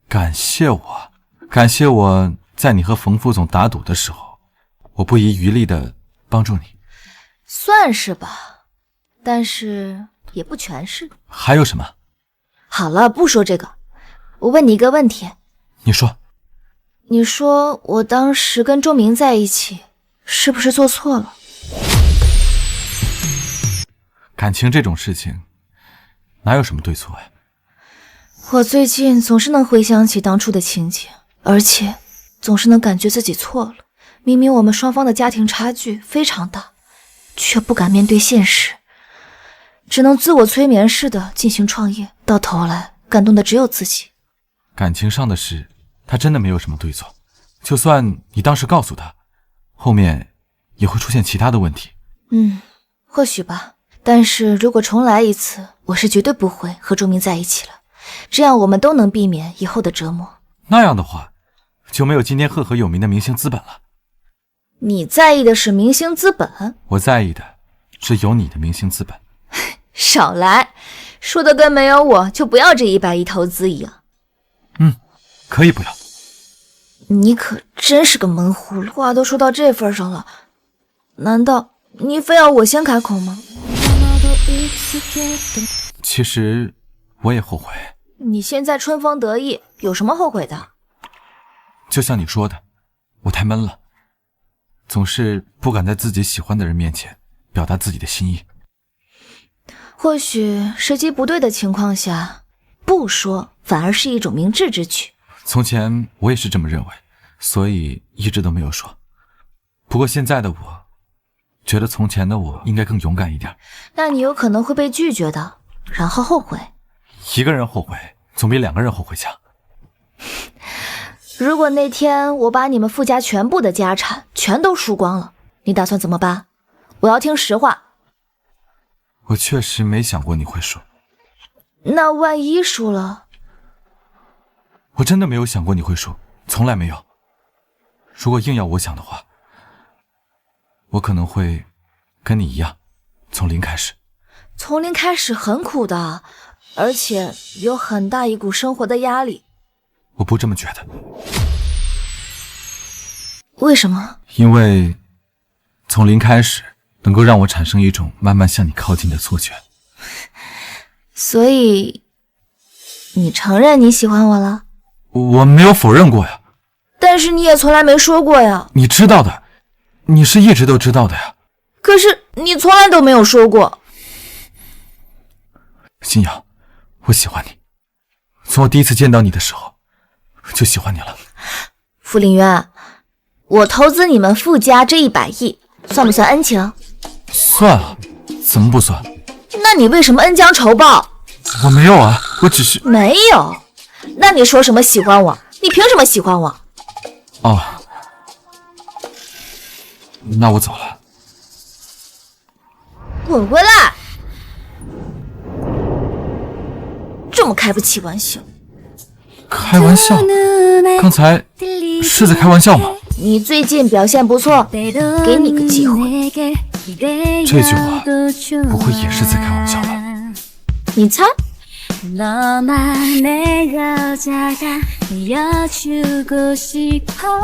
感谢我在你和冯副总打赌的时候，我不遗余力的帮助你。算是吧，但是也不全是。还有什么？好了，不说这个。我问你一个问题。你说。你说我当时跟周明在一起，是不是做错了？感情这种事情，哪有什么对错呀？我最近总是能回想起当初的情景，而且总是能感觉自己错了。明明我们双方的家庭差距非常大，却不敢面对现实，只能自我催眠似的进行创业，到头来感动的只有自己。感情上的事，他真的没有什么对错。就算你当时告诉他，后面也会出现其他的问题。或许吧。但是如果重来一次，我是绝对不会和周明在一起了。这样我们都能避免以后的折磨。那样的话，就没有今天赫赫有名的明星资本了。你在意的是明星资本？我在意的是有你的明星资本。少来，说的跟没有我就不要这100亿投资一样。可以不要。你可真是个闷葫芦，话都说到这份上了，难道你非要我先开口吗？其实我也后悔。你现在春风得意，有什么后悔的？就像你说的，我太闷了，总是不敢在自己喜欢的人面前表达自己的心意。或许时机不对的情况下，不说反而是一种明智之举。从前我也是这么认为，所以一直都没有说。不过现在的我觉得从前的我应该更勇敢一点。那你有可能会被拒绝的，然后后悔。一个人后悔总比2个人后悔强。如果那天我把你们傅家全部的家产全都输光了，你打算怎么办？我要听实话。我确实没想过你会输。那万一输了？我真的没有想过你会输，从来没有。如果硬要我想的话，我可能会跟你一样，从零开始。从零开始很苦的，而且有很大一股生活的压力。我不这么觉得。为什么？因为从零开始能够让我产生一种慢慢向你靠近的错觉。所以你承认你喜欢我了？我没有否认过呀。但是你也从来没说过呀。你知道的，你是一直都知道的呀。可是你从来都没有说过。新瑶，我喜欢你，从我第一次见到你的时候就喜欢你了。傅林渊，我投资你们傅家这100亿，算不算恩情？算啊，怎么不算？那你为什么恩将仇报？我没有啊，我只是……没有？那你说什么喜欢我？你凭什么喜欢我？哦，那我走了。滚回来！这么开不起玩笑。开玩笑？刚才是在开玩笑吗？你最近表现不错，给你个机会。这句话不会也是在开玩笑吧？你猜？ 너만의 여자가 되어주고 싶어